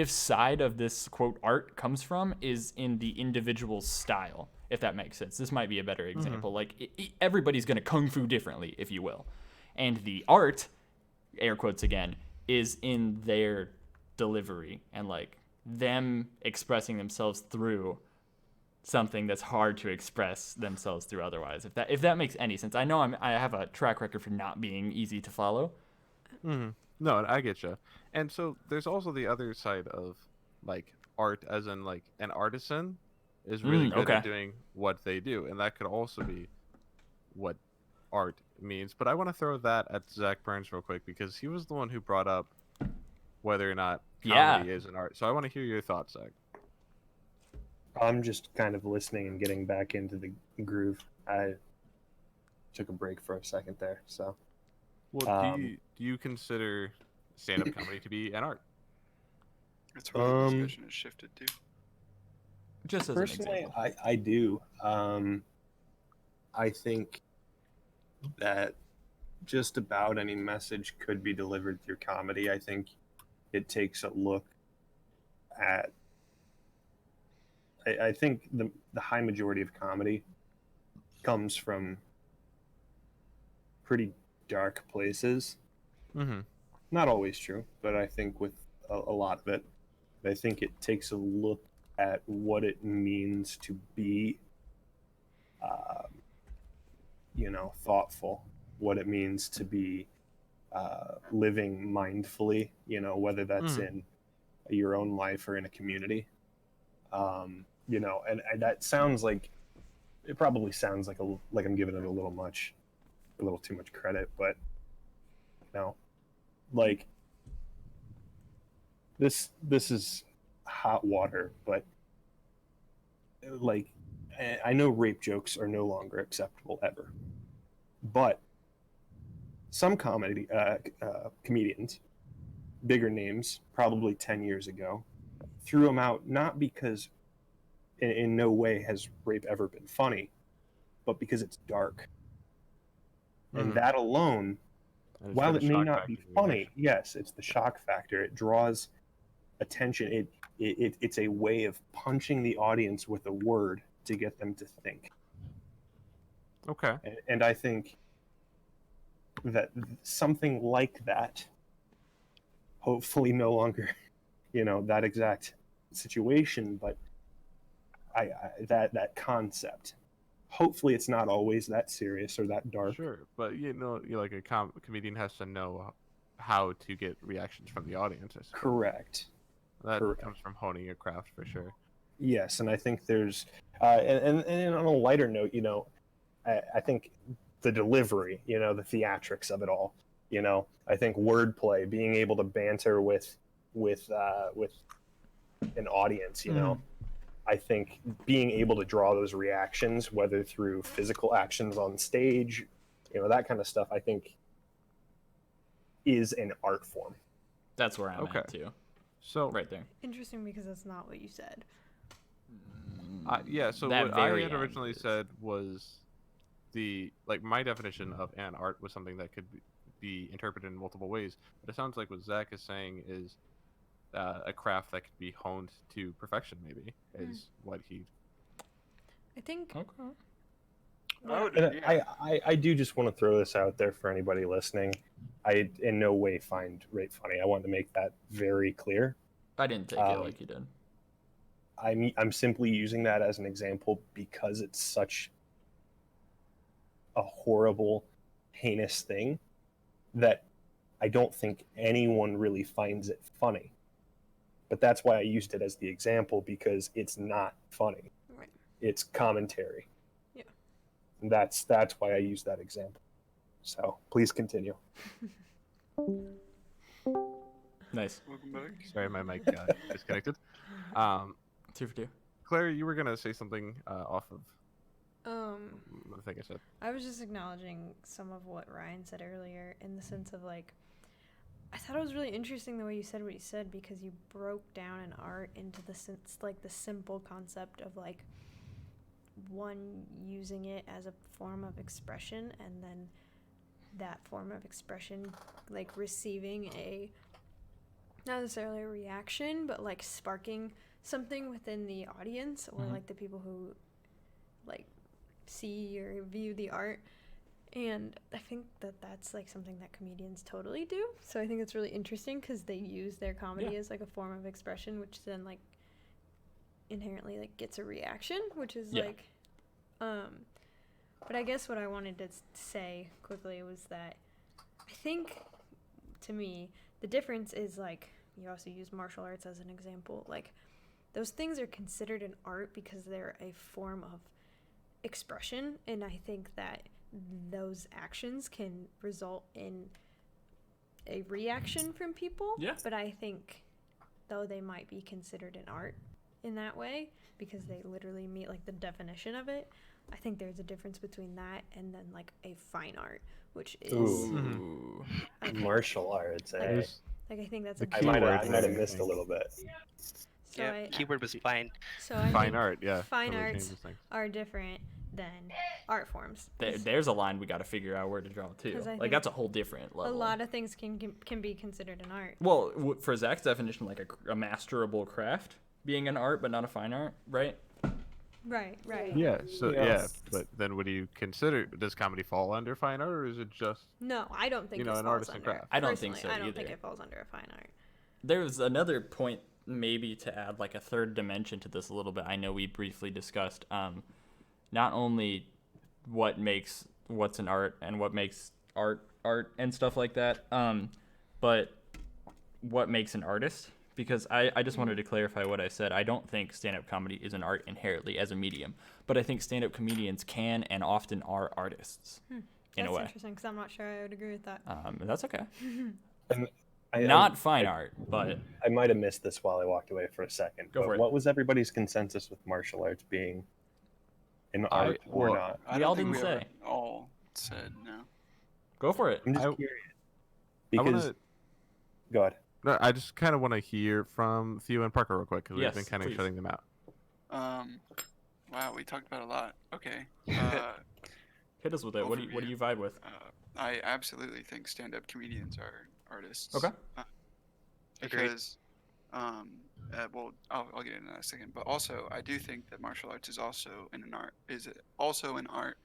side of this quote art comes from is in the individual style, if that makes sense. This might be a better example. Like everybody's going to kung fu differently, if you will. And the art, air quotes again, is in their delivery and like them expressing themselves through something that's hard to express themselves through otherwise. If that makes any sense. I know I have a track record for not being easy to follow. No, I get you. And so there's also the other side of like art, as in like an artisan is really good at doing what they do, and that could also be what art means. But I want to throw that at Zach Burns real quick because he was the one who brought up whether or not comedy is an art. So I want to hear your thoughts, Zach. I'm just kind of listening and getting back into the groove. I took a break for a second there, so. Well, do you consider stand-up comedy to be an art? That's where the discussion has shifted to. Just as personally, an example. I do. I think that just about any message could be delivered through comedy. I think it takes a look at. I think the high majority of comedy comes from pretty dark places. Not always true, but I think with a lot of it, I think it takes a look at what it means to be, thoughtful, what it means to be living mindfully, whether that's in your own life or in a community. And that sounds like, it probably sounds like I'm giving it a little too much credit, but like this is hot water, but like I know rape jokes are no longer acceptable ever, but some comedians, bigger names, probably 10 years ago, threw them out not because in no way has rape ever been funny, but because it's dark. And that alone, And it's for while the it may shock not factor be of the funny, reaction. yes, it's the shock factor. It draws attention. It's a way of punching the audience with a word to get them to think. Okay. And I think that something like that, hopefully no longer, that exact situation, but that concept. Hopefully, it's not always that serious or that dark. Sure, but like a comedian has to know how to get reactions from the audience. I suppose. Correct. That Correct. comes from honing your craft for sure. Yes, and I think there's, and on a lighter note, I think the delivery, the theatrics of it all, I think wordplay, being able to banter with an audience, I think being able to draw those reactions, whether through physical actions on stage, that kind of stuff, I think is an art form. That's where I'm Okay. at too. So Right there. Interesting because that's not what you said. yeah, so That what I very had end originally is- said was my definition of an art was something that could be interpreted in multiple ways. But it sounds like what Zach is saying is a craft that could be honed to perfection. Maybe is what he. I think Okay. And I do just want to throw this out there for anybody listening. I in no way find rape funny. I want to make that very clear. I didn't take it like you did. I'm simply using that as an example because it's such a horrible, heinous thing that I don't think anyone really finds it funny. But that's why I used it as the example, because it's not funny. Right. It's commentary. Yeah. And that's why I used that example. So please continue. Nice. Welcome back. Sorry, my mic got disconnected. 2 for 2. Claire, you were gonna say something off of the thing I said. I was just acknowledging some of what Ryan said earlier in the sense of like, I thought it was really interesting the way you said what you said, because you broke down an art into the sense, like the simple concept of like one using it as a form of expression, and then that form of expression like receiving a, not necessarily a reaction, but like sparking something within the audience or like the people who like see or view the art. And I think that that's like something that comedians totally do. So I think it's really interesting because they use their comedy as like a form of expression, which then like inherently like gets a reaction, which is like but I guess what I wanted to say quickly was that I think, to me, the difference is like, you also use martial arts as an example, like those things are considered an art because they're a form of expression, and I think that those actions can result in a reaction from people. Yeah. But I think though they might be considered an art in that way because they literally meet like the definition of it, I think there's a difference between that and then like a fine art, which is Ooh. I think, Martial arts. like, like I think that's a The I keyword might there, have I missed a think. little bit. so Yeah, keyword was fine. So I Fine think art, yeah. fine totally arts changes things. are different than art forms. There's a line we got to figure out where to draw too. 'Cause I Like think that's a whole different A level. lot of things can be considered an art. Well, for Zach's definition, like a masterable craft being an art, but not a fine art, right? Right, right. Yeah, so Yeah. but then what do you consider? Does comedy fall under fine art, or is it just No, I don't think You know, it an falls artisan under. craft. I don't think Personally, so I don't think either. it falls under a fine art. There's another point maybe to add like a third dimension to this a little bit. I know we briefly discussed not only what's an art and what makes art and stuff like that, but what makes an artist. Because I just wanted to clarify what I said. I don't think stand-up comedy is an art inherently as a medium, but I think stand-up comedians can and often are artists in That's a way. interesting because I'm not sure I would agree with that. And that's okay. Not fine art, but I might have missed this while I walked away for a second. Go but for it. What was everybody's consensus with martial arts being an art or well, not? I We all don't think didn't we ever say. all said no. go for it. I'm just I- curious. I Because, want to. go ahead. No, I just kind of want to hear from Theo and Parker real quick because we've been Yes, kind of please. shutting them out. Wow, we talked about a lot. Okay. Hit us with it. What do you vibe with? I absolutely think stand-up comedians are artists. Okay. Agreed. Because, well, I'll get into that in a second. But also, I do think that martial arts is also an art. Is it also an art,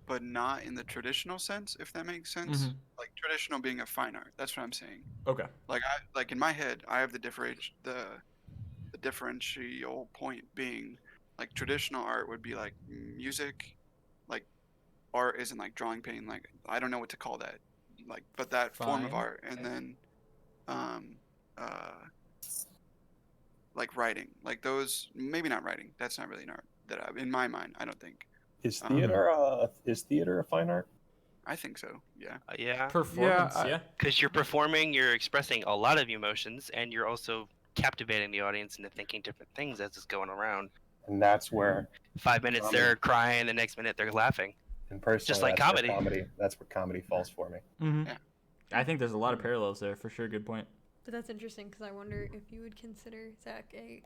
but not in the traditional sense, if that makes sense. Mhm. Like traditional being a fine art. That's what I'm saying. Okay. Like in my head, I have the differential point being like traditional art would be like music, like art isn't like drawing, painting, like I don't know what to call that, like but that form of Fine. art, and then um uh like writing, like those, maybe not writing, that's not really an art in my mind, I don't think. Is Um, theater a fine art? I think so, yeah. Yeah, Performance, I- yeah. because you're performing, you're expressing a lot of emotions, and you're also captivating the audience into thinking different things as it's going around. And that's where, 5 minutes Comedy. they're crying, the next minute they're laughing. and personally, Just like that's comedy. That's where comedy falls for me. Mm-hmm. Yeah. I think there's a lot of parallels there for sure. Good point. But that's interesting because I wonder if you would consider Zach a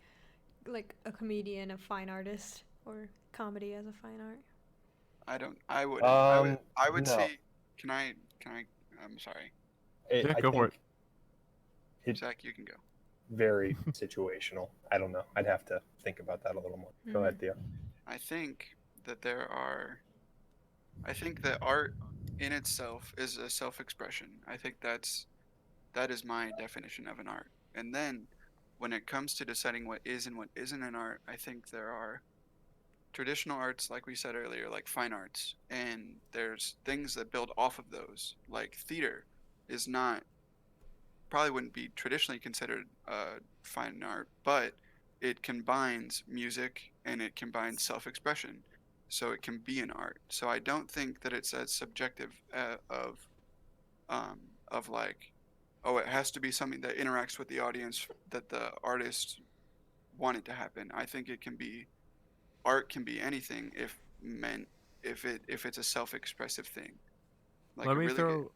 comedian, a fine artist, or comedy as a fine art. I would No. say, can I I'm sorry, Yeah, I go for think It's Zach, you can go. very situational. I don't know. I'd have to think about that a little more. Go ahead, Theo. I think that art in itself is a self-expression. I think that is my definition of an art. And then when it comes to deciding what is and what isn't an art, I think there are traditional arts, like we said earlier, like fine arts, and there's things that build off of those. Like theater is not, probably wouldn't be traditionally considered fine art, but it combines music and it combines self-expression, so it can be an art. So I don't think that it's as subjective of like, oh, it has to be something that interacts with the audience that the artist wanted to happen. I think art can be anything if it's a self-expressive thing. Like Let a me really throw.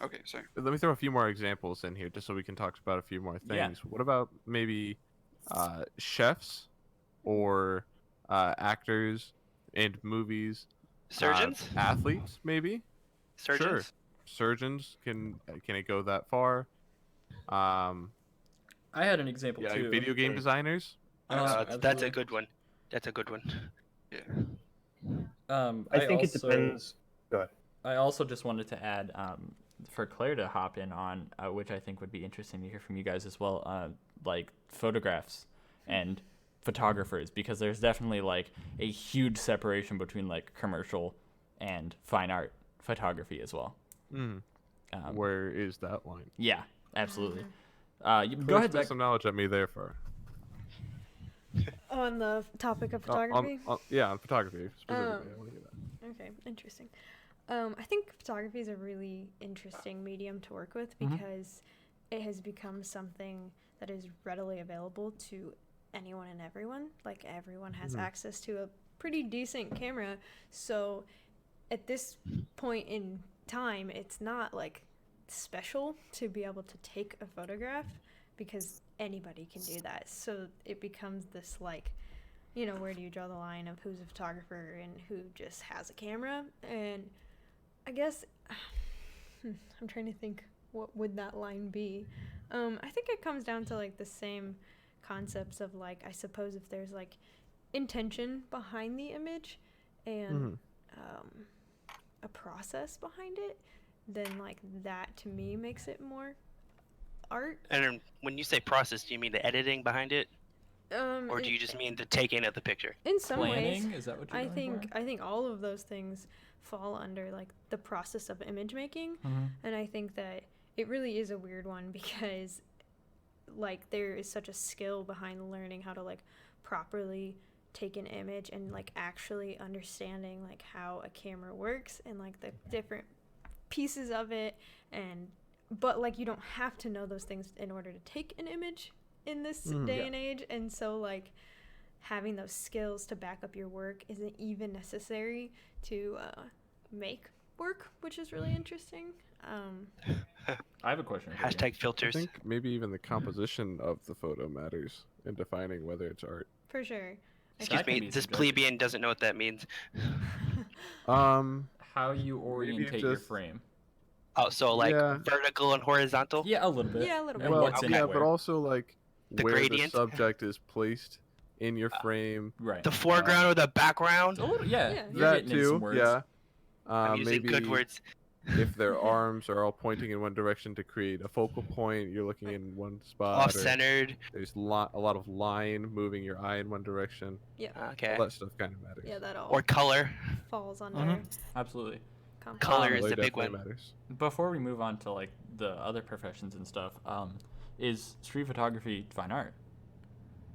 okay, sorry. Let me throw a few more examples in here, just so we can talk about a few more Yeah. things. What about maybe chefs or actors in movies? Surgeons? Athletes, maybe. Surgeons? Sure. Surgeons can it go that far? I had an example Yeah, too. video game designers. That's a Absolutely. good one. That's a good one. Yeah. I think it depends. Go ahead. I also just wanted to add, for Claire to hop in on, which I think would be interesting to hear from you guys as well, like photographs and photographers, because there's definitely like a huge separation between like commercial and fine art photography as well. Where is that line? Yeah, absolutely. Go Claire ahead, spit Zach. some knowledge at me there for. On the topic of On- photography. on photography specifically. I want to hear that. Okay, interesting. I think photography is a really interesting medium to work with because it has become something that is readily available to anyone and everyone. Like everyone has access to a pretty decent camera. So at this point in time, it's not like special to be able to take a photograph because anybody can do that. So it becomes this like, where do you draw the line of who's a photographer and who just has a camera? And I guess I'm trying to think, what would that line be? I think it comes down to like the same concepts of like, I suppose if there's like intention behind the image and a process behind it, then like that to me makes it more art. And when you say process, do you mean the editing behind it, or do in- you just mean the taking of the picture? in some ways Planning? Is that what you're I going for? think all of those things fall under like the process of image making, and I think that it really is a weird one because like there is such a skill behind learning how to like properly take an image and like actually understanding like how a camera works and like the different pieces of it and but like you don't have to know those things in order to take an image in this day Yeah. and age, and so like having those skills to back up your work isn't even necessary to make work, which is really interesting. I have a question for you. Hashtag I filters. think maybe even the composition of the photo matters in defining whether it's art. For sure. Excuse That can me, be this subjective. plebeian doesn't know what that means. How you orientate your just- frame. Oh, so like Yeah. vertical and horizontal? Yeah, a little bit. Yeah, a little And bit. Well, what's in yeah, it but where. also like The where gradient? the subject is placed in your frame. Right. The foreground or the background? A little, yeah. Yeah. You're That getting in some too, words. yeah. I'm using Maybe good words. if their arms are all pointing in one direction to create a focal point, you're looking in one spot. or Off-centered. There's a lot of line moving your eye in one direction. Okay. All that stuff kind of matters. Yeah, that all Or color. falls under Absolutely. Color is Color the big definitely one. matters. Before we move on to like the other professions and stuff, is street photography fine art?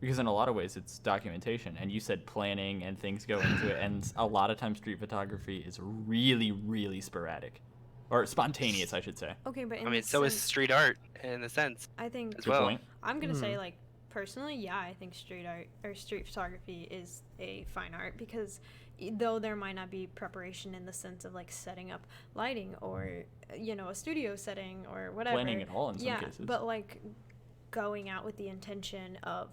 Because in a lot of ways it's documentation, and you said planning and things go into it, and a lot of times street photography is really, really sporadic, or spontaneous, I should say. Okay, but in I mean, the so is sense- street art in a sense I think as Good well. point. I'm gonna say Mhm. like personally, yeah, I think street art or street photography is a fine art because though there might not be preparation in the sense of like setting up lighting or a studio setting or whatever, Planning at all in some yeah, cases. but like going out with the intention of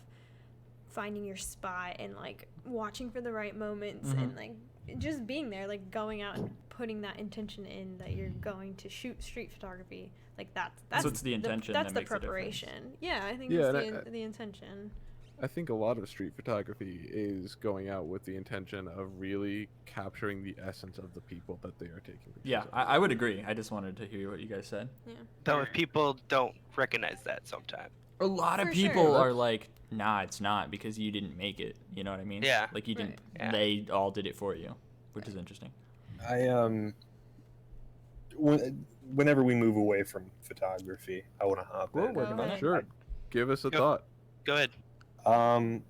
finding your spot and like watching for the right moments and like just being there, like going out and putting that intention in that you're going to shoot street photography, like that's So it's the intention that's that the makes the difference. preparation. Yeah, I think Yeah, it's and the intention. I think a lot of street photography is going out with the intention of really capturing the essence of the people that they are taking pictures Yeah, of. I would agree. I just wanted to hear what you guys said. Though if people don't recognize that sometimes. A lot of For people sure. are like, nah, it's not because you didn't make it. You know what I mean? Yeah. Like you didn't. Right. Yeah. They all did it for you, which is interesting. Whenever we move away from photography, I want to hop We're in. working on ahead. it. Sure. Give us a Go. thought. Go ahead. I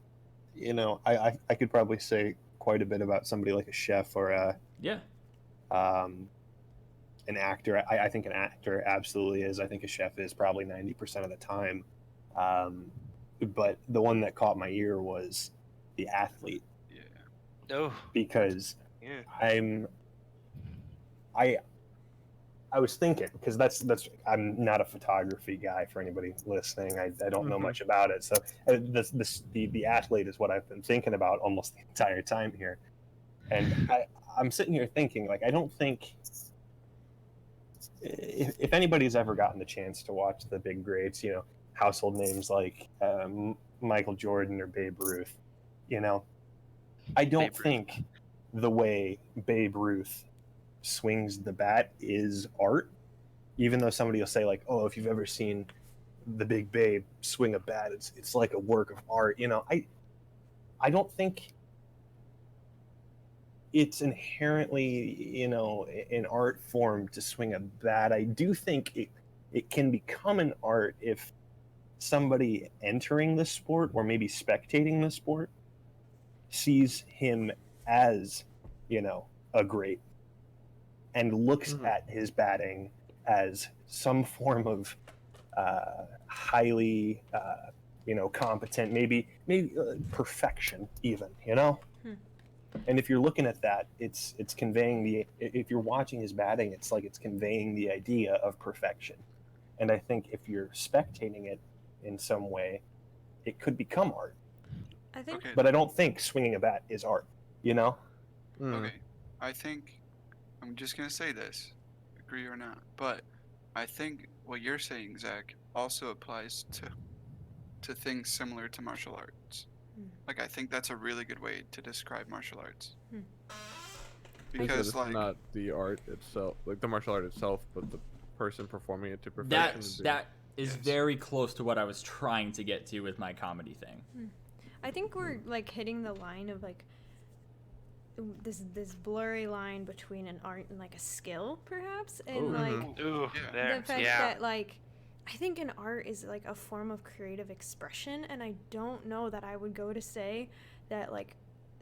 could probably say quite a bit about somebody like a chef or Yeah. an actor. I think an actor absolutely is. I think a chef is probably 90% of the time. But the one that caught my ear was the athlete, Yeah. Oh, because yeah. I was thinking, because that's I'm not a photography guy for anybody listening. I don't know much about it. So the athlete is what I've been thinking about almost the entire time here. And I'm sitting here thinking, like, I don't think if anybody's ever gotten the chance to watch the big greats, household names like Michael Jordan or Babe Ruth, I don't Babe Ruth. think the way Babe Ruth swings the bat is art, even though somebody will say like, oh, if you've ever seen the big Babe swing a bat, it's like a work of art. I don't think it's inherently an art form to swing a bat. I do think it can become an art if somebody entering the sport or maybe spectating the sport sees him as a great and looks at his batting as some form of highly competent, maybe perfection even. And if you're looking at that, it's conveying if you're watching his batting, it's like it's conveying the idea of perfection. And I think if you're spectating it in some way, it could become art. I think Okay. But I don't think swinging a bat is art, Mm. Okay. I think I'm just gonna say this, agree or not, but I think what you're saying, Zach, also applies to things similar to martial arts. Like I think that's a really good way to describe martial arts. Because Because it's like not the art itself, like the martial art itself, but the person performing it to perfection. That is Yes. very close to what I was trying to get to with my comedy thing. I think we're like hitting the line of like this blurry line between an art and like a skill, perhaps, and Ooh. like Ooh, Yeah. there. the fact Yeah. that like I think an art is like a form of creative expression, and I don't know that I would go to say that like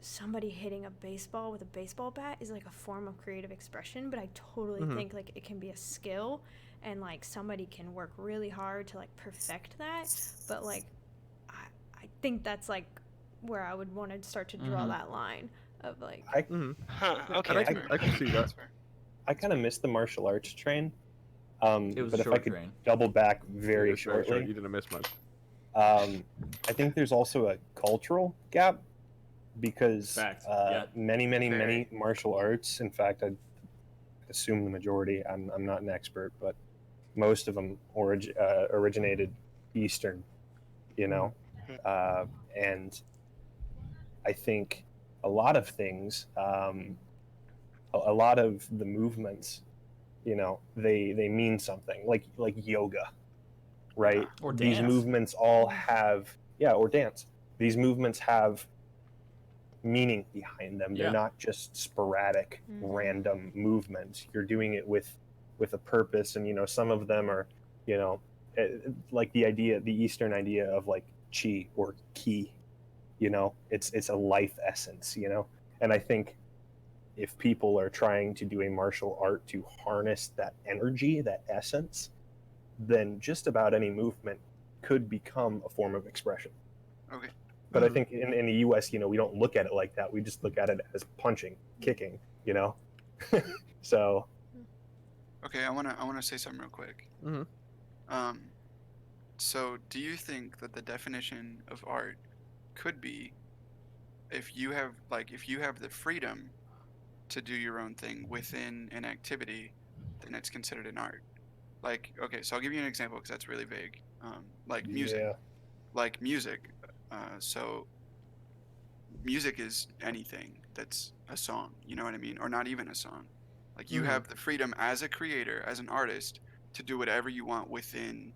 somebody hitting a baseball with a baseball bat is like a form of creative expression, but I totally think like it can be a skill, and like somebody can work really hard to like perfect that. But like I think that's like where I would want to start to draw that line of like. I Okay. And I can see that. I kind of missed the martial arts train. It was but a if I short could train. double back very Yeah, sure, shortly, you didn't miss much. I think there's also a cultural gap because Fact, yeah. many martial arts. In fact, I assume the majority. I'm not an expert, but most of them originated Eastern. You know, and I think a lot of things, a lot of the movements, you know, they mean something like yoga, right? Or These dance. movements all have, or dance. These movements have meaning behind them. They're Yeah. not just sporadic, random movements. You're doing it with a purpose, and you know, some of them are, you know, like the Eastern idea of like chi or ki. You know, it's a life essence. You know, and I think if people are trying to do a martial art to harness that energy, that essence, then just about any movement could become a form of expression. Okay. But I think in the U.S., you know, we don't look at it like that. We just look at it as punching, kicking, you know. So. Okay, I wanna say something real quick. So do you think that the definition of art could be if you have the freedom to do your own thing within an activity, then it's considered an art? Like, okay, so I'll give you an example because that's really vague. Like music. Yeah. Like music. So music is anything that's a song, you know what I mean? Or not even a song. Like you have the freedom as a creator, as an artist, to do whatever you want within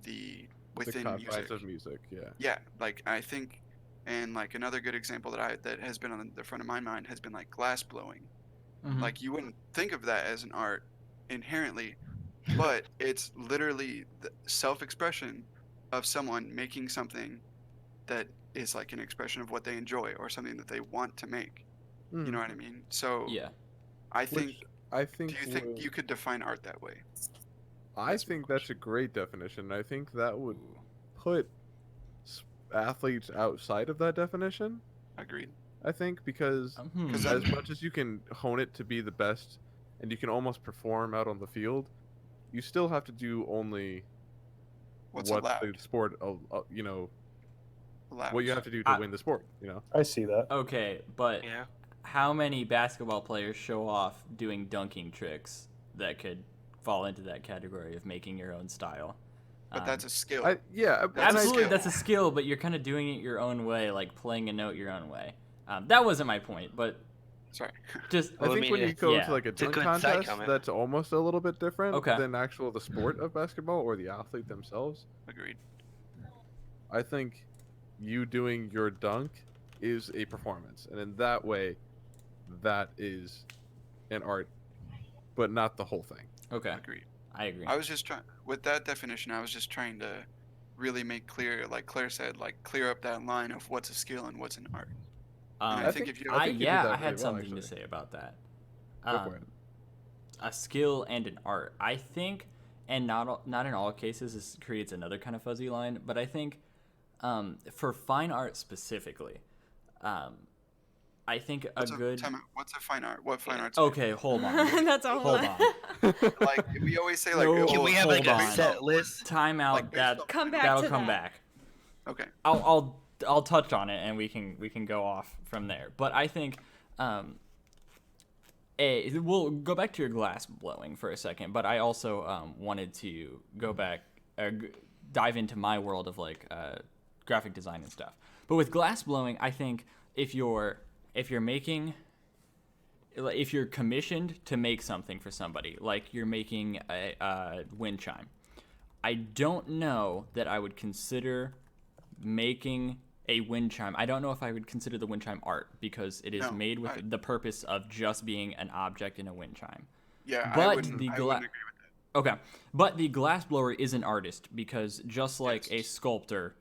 The music. confines of music, yeah. Yeah, like I think, and like another good example that has been on the front of my mind has been like glass blowing. Like you wouldn't think of that as an art inherently, but it's literally the self-expression of someone making something that is like an expression of what they enjoy or something that they want to make. You know what I mean? So Yeah. I think. I Do think. you think you could define art that way? I think that's a great definition. I think that would put athletes outside of that definition. Agreed. I think because as much as you can hone it to be the best, and you can almost perform out on the field, you still have to do only What's what allowed? the sport, you know, Allows. what you have to do to win the sport. You know. I see that. Okay, but Yeah. how many basketball players show off doing dunking tricks that could fall into that category of making your own style? But that's a skill. Absolutely, skill. that's a skill, but you're kind of doing it your own way, like playing a note your own way. That wasn't my point, but Sorry. just I think when you go yeah. to like a It's a dunk good side contest, comment. that's almost a little bit different Okay. than the sport of basketball or the athlete themselves. Agreed. I think you doing your dunk is a performance, and in that way, that is an art, but not the whole thing. Okay, Agreed. I agree. I was just trying with that definition. I was just trying to really make clear, like Claire said, like clear up that line of what's a skill and what's an art. And I think if you, I think you did that I really had well, something to actually. say about that. Go for it. A skill and an art. I think, and not in all cases, this creates another kind of fuzzy line. But I think, for fine art specifically, I think what's a fine art? What fine art's Okay, hold on. That's all. Hold on. like we always say, like No, Can we have hold like a on. set list? Time out. Like, that Come back that'll to come that. back. Okay. I'll touch on it and we can go off from there. But I think we'll go back to your glass blowing for a second. But I also wanted to go back, dive into my world of like graphic design and stuff. But with glass blowing, I think if you're commissioned to make something for somebody, like you're making a wind chime, I don't know that I would consider making a wind chime. I don't know if I would consider the wind chime art because it is made with the purpose of just being an object in a wind chime. Yeah, But I wouldn't agree with that. Okay, but the glass blower is an artist because just like a sculptor,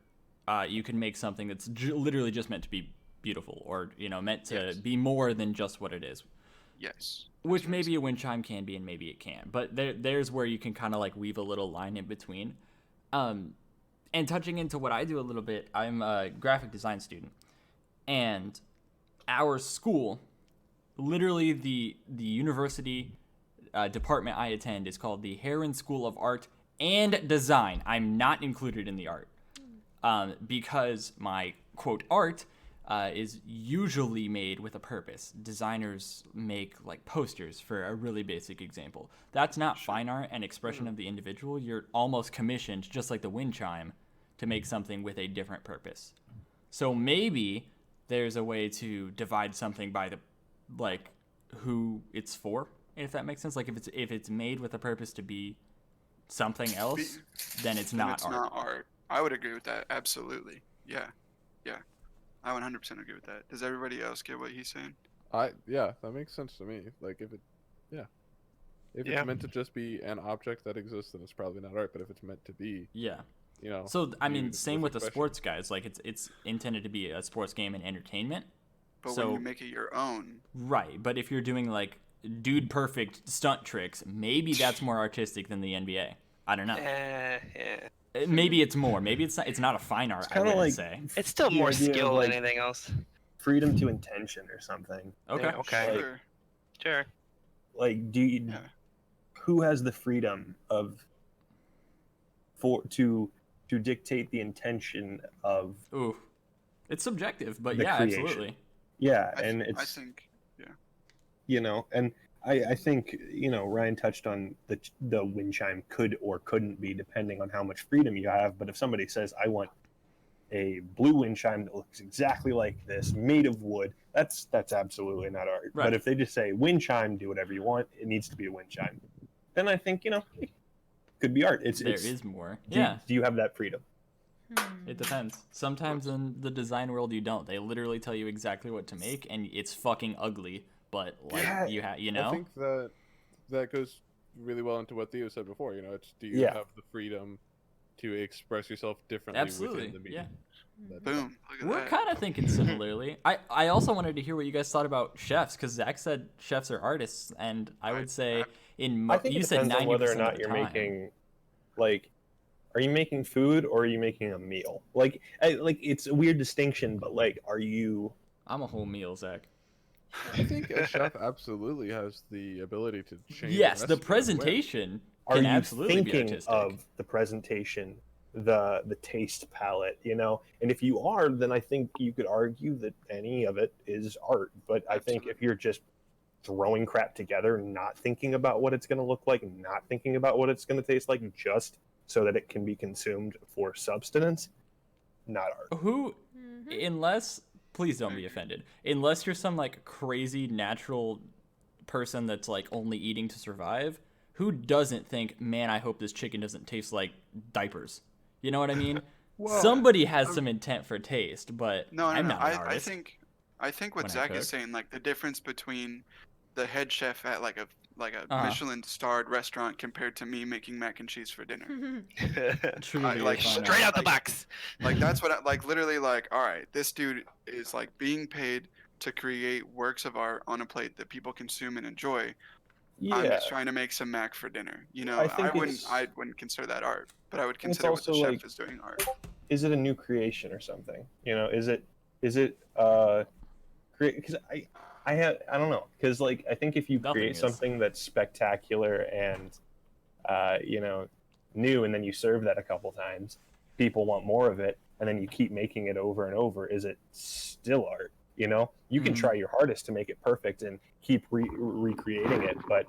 you can make something that's literally just meant to be beautiful or meant to Yes. be more than just what it is. Yes. Which maybe a wind chime can be and maybe it can't. But there's where you can kind of like weave a little line in between. And touching into what I do a little bit, I'm a graphic design student. And our school, literally the university department I attend is called the Heron School of Art and Design. I'm not included in the art because my quote art is usually made with a purpose. Designers make like posters for a really basic example. That's not fine art and expression of the individual. You're almost commissioned, just like the wind chime, to make something with a different purpose. So maybe there's a way to divide something by the like who it's for, if that makes sense. Like if it's made with a purpose to be something else, then it's not art. Not art. I would agree with that. Absolutely. Yeah. I 100% agree with that. Does everybody else get what he's saying? Yeah, that makes sense to me. Like if it's meant to just be an object that exists, then it's probably not art. But if it's meant to be, So I mean, viewed same with the expression. sports guys. Like it's intended to be a sports game and entertainment. But So- when you make it your own, Right, but if you're doing like dude perfect stunt tricks, maybe that's more artistic than the NBA. I don't know. Maybe it's more. Maybe it's not a fine art. I kind of wouldn't like say. It's still the more idea of, skill like, than anything else. freedom to intention or something. Okay. Yeah, okay. sure. Sure. Like, do you, Yeah. who has the freedom to dictate the intention of Ooh, it's subjective, but The yeah, creation. absolutely. and I it's think, and I think Ryan touched on the wind chime could or couldn't be depending on how much freedom you have. But if somebody says I want a blue wind chime that looks exactly like this, made of wood, that's absolutely not art. Right. But if they just say wind chime, do whatever you want, it needs to be a wind chime, then I think it could be art. There is more. Do, Yeah, do you have that freedom? it depends. Sometimes in the design world you don't. They literally tell you exactly what to make, and it's fucking ugly. But like Yeah. I think that goes really well into what Theo said before. It's do you Yeah. have the freedom to express yourself differently Absolutely, within the medium? boom. Look at We're that. kind of thinking similarly. I also wanted to hear what you guys thought about chefs, because Zach said chefs are artists, and I would say I think you it said depends on 90% whether or of not the you're time. making, like, are you making food or are you making a meal? Like it's a weird distinction, but like, are you? I'm a whole meal, Zach. I think a chef absolutely has the ability to change. Yes, a the recipe with. presentation Are can you absolutely be thinking artistic. of the presentation, the taste palette, And if you are, then I think you could argue that any of it is art. But I think if you're just throwing crap together, not thinking about what it's going to look like, not thinking about what it's going to taste like, just so that it can be consumed for substance, not art. Who, unless, please don't be offended, unless you're some like crazy natural person that's like only eating to survive, who doesn't think, man, I hope this chicken doesn't taste like diapers? You know what I mean? Well, Somebody has some intent for taste, but No. I'm not an I artist. I think what when I Zach cook. is saying, like the difference between the head chef at like a Uh-huh. Michelin-starred restaurant compared to me making mac and cheese for dinner. Truly, like, a fine Straight art. out the Like- box. Like that's what like literally like, all right, this dude is like being paid to create works of art on a plate that people consume and enjoy. I'm Yeah, just trying to make some mac for dinner. I think I wouldn't consider that art, but I would it's consider what the also, chef like, is doing art. is it a new creation or something? Is it create? Because I don't know, because like I think if you Nothing create is. something that's spectacular and new, and then you serve that a couple times, people want more of it, and then you keep making it over and over. Is it still art? You can Mhm. try your hardest to make it perfect and keep recreating it, but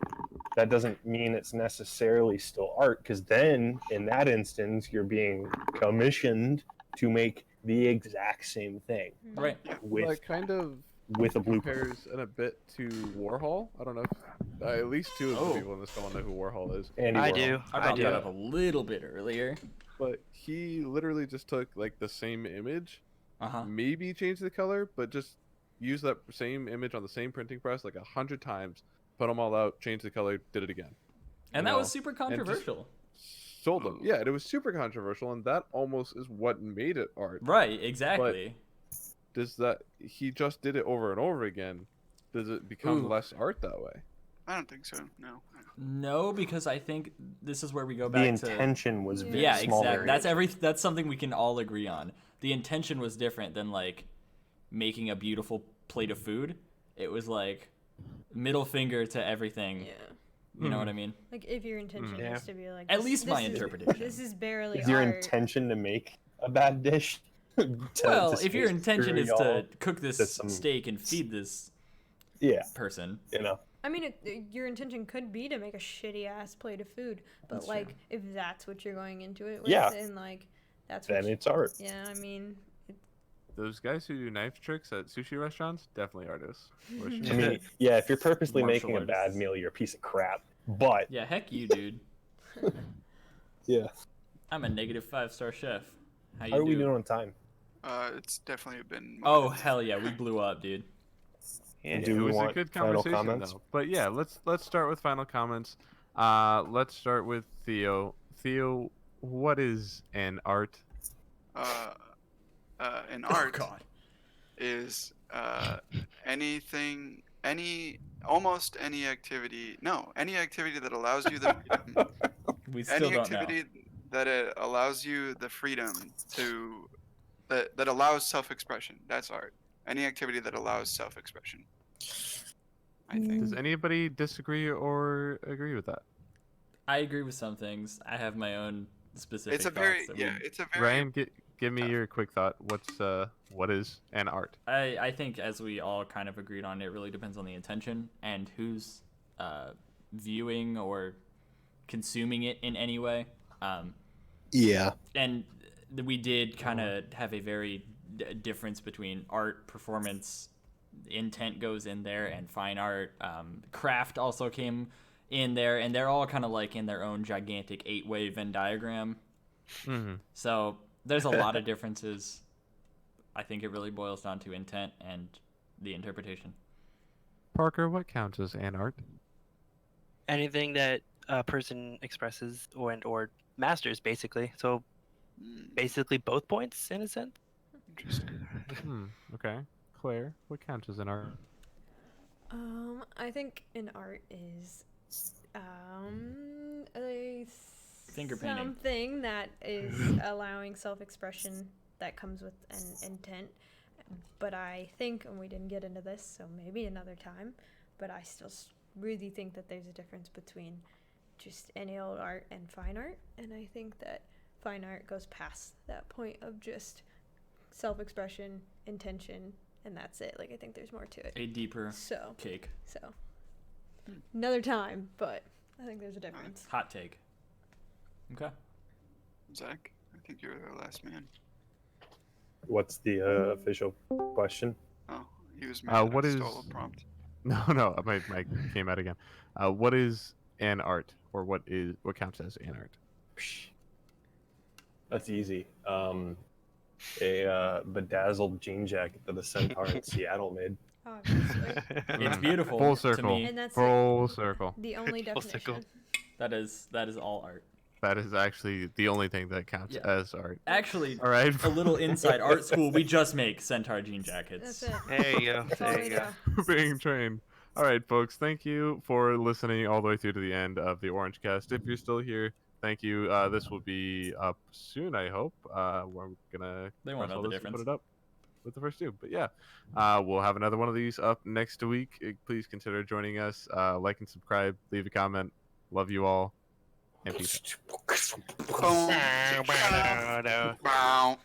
that doesn't mean it's necessarily still art, because then in that instance you're being commissioned to make the exact same thing Right. with That kind of with a blueprint. compares in a bit to Warhol. I don't know if at least two of the Oh. people in this don't know who Warhol is, Andy I Warhol. do. I brought that up a little bit earlier. but he literally just took like the same image, Uh-huh. maybe changed the color, but just used that same image on the same printing press like 100 times, put them all out, changed the color, did it again. And You that was know, super and just controversial. Sold them. Yeah, and it was super controversial, and that almost is what made it art. Right, exactly. does that he just did it over and over again? Does it become Ooh. less art that way? I don't think so. No. No, because I think this is where we go The back to intention was very yeah, small. exactly. That's something we can all agree on. The intention was different than like making a beautiful plate of food. It was like middle finger to everything. Yeah. You know what I mean? Like if your intention Yeah. is to be like, At least my is- interpretation. This is barely Is your art. intention to make a bad dish? Well, if your intention screw is y'all, to cook this that's some- steak and feed this yeah, person, you know. I mean, your intention could be to make a shitty ass plate of food, but That's like true. if that's what you're going into it with, Yeah. and like that's Then what it's art. yeah, I mean, Those guys who do knife tricks at sushi restaurants, definitely artists. For sure. I mean, yeah, if you're purposely Martial making a bad artists. meal, you're a piece of crap. But yeah, heck you, dude. yeah, I'm a negative 5-star chef. How you how are we doing? doing on time? It's definitely been. Oh more than- hell yeah, we blew up, dude. Yeah. Do It we was a want good final conversation comments? though. But yeah, let's start with final comments. Let's start with Theo. Theo, what is an art? An Oh art god. is anything, almost any activity. No, any activity that allows you the freedom, We still any don't know. activity that allows you the freedom to that allows self-expression. That's art. Any activity that allows self-expression. I think. Does anybody disagree or agree with that? I agree with some things. I have my own specific It's a thoughts very that yeah. would- It's a very Ryan, give me your quick thought. What is an art? I think as we all kind of agreed on, it really depends on the intention and who's viewing or consuming it in any way. Yeah. And we did kind of have a very difference between art, performance, intent goes in there, and fine art. Craft also came in there, and they're all kind of like in their own gigantic 8-way Venn diagram. Mm-hmm. So there's a lot of differences. I think it really boils down to intent and the interpretation. Parker, what counts as an art? Anything that a person expresses or masters, basically. So basically both points in a sense. Interesting. Okay. Claire, what counts as an art? I think an art is a Finger painting. something that is allowing self-expression that comes with an intent. But I think, and we didn't get into this, so maybe another time, but I still really think that there's a difference between just any old art and fine art, and I think that fine art goes past that point of just self-expression, intention, and that's it. Like, I think there's more to it. A deeper So, cake. another time, but I think there's a difference. Hot take. Okay. Zach, I think you're the last man. What's the official question? Oh, he was mad that what I is- stole a prompt. No, my mic came out again. What is an art, or what counts as an art? That's easy. A bedazzled jean jacket that a centaur in Seattle made. Obviously. It's beautiful. Full To circle. me, And that's Full circle. the only Full circle. definition. that is all art. That is actually the only thing that counts Yeah. as art. Actually, All right. a little inside art school. We just make centaur jean jackets. That's it. There you go. That's all There we you go. do. Being trained. All right, folks. Thank you for listening all the way through to the end of the OrangeCast. If you're still here, thank you. This will be up soon, I hope. We're gonna They won't press know all the this and put difference. it up with the first two. But yeah, we'll have another one of these up next week. Please consider joining us. Like and subscribe. Leave a comment. Love you all. And peace out. Boom. Bow.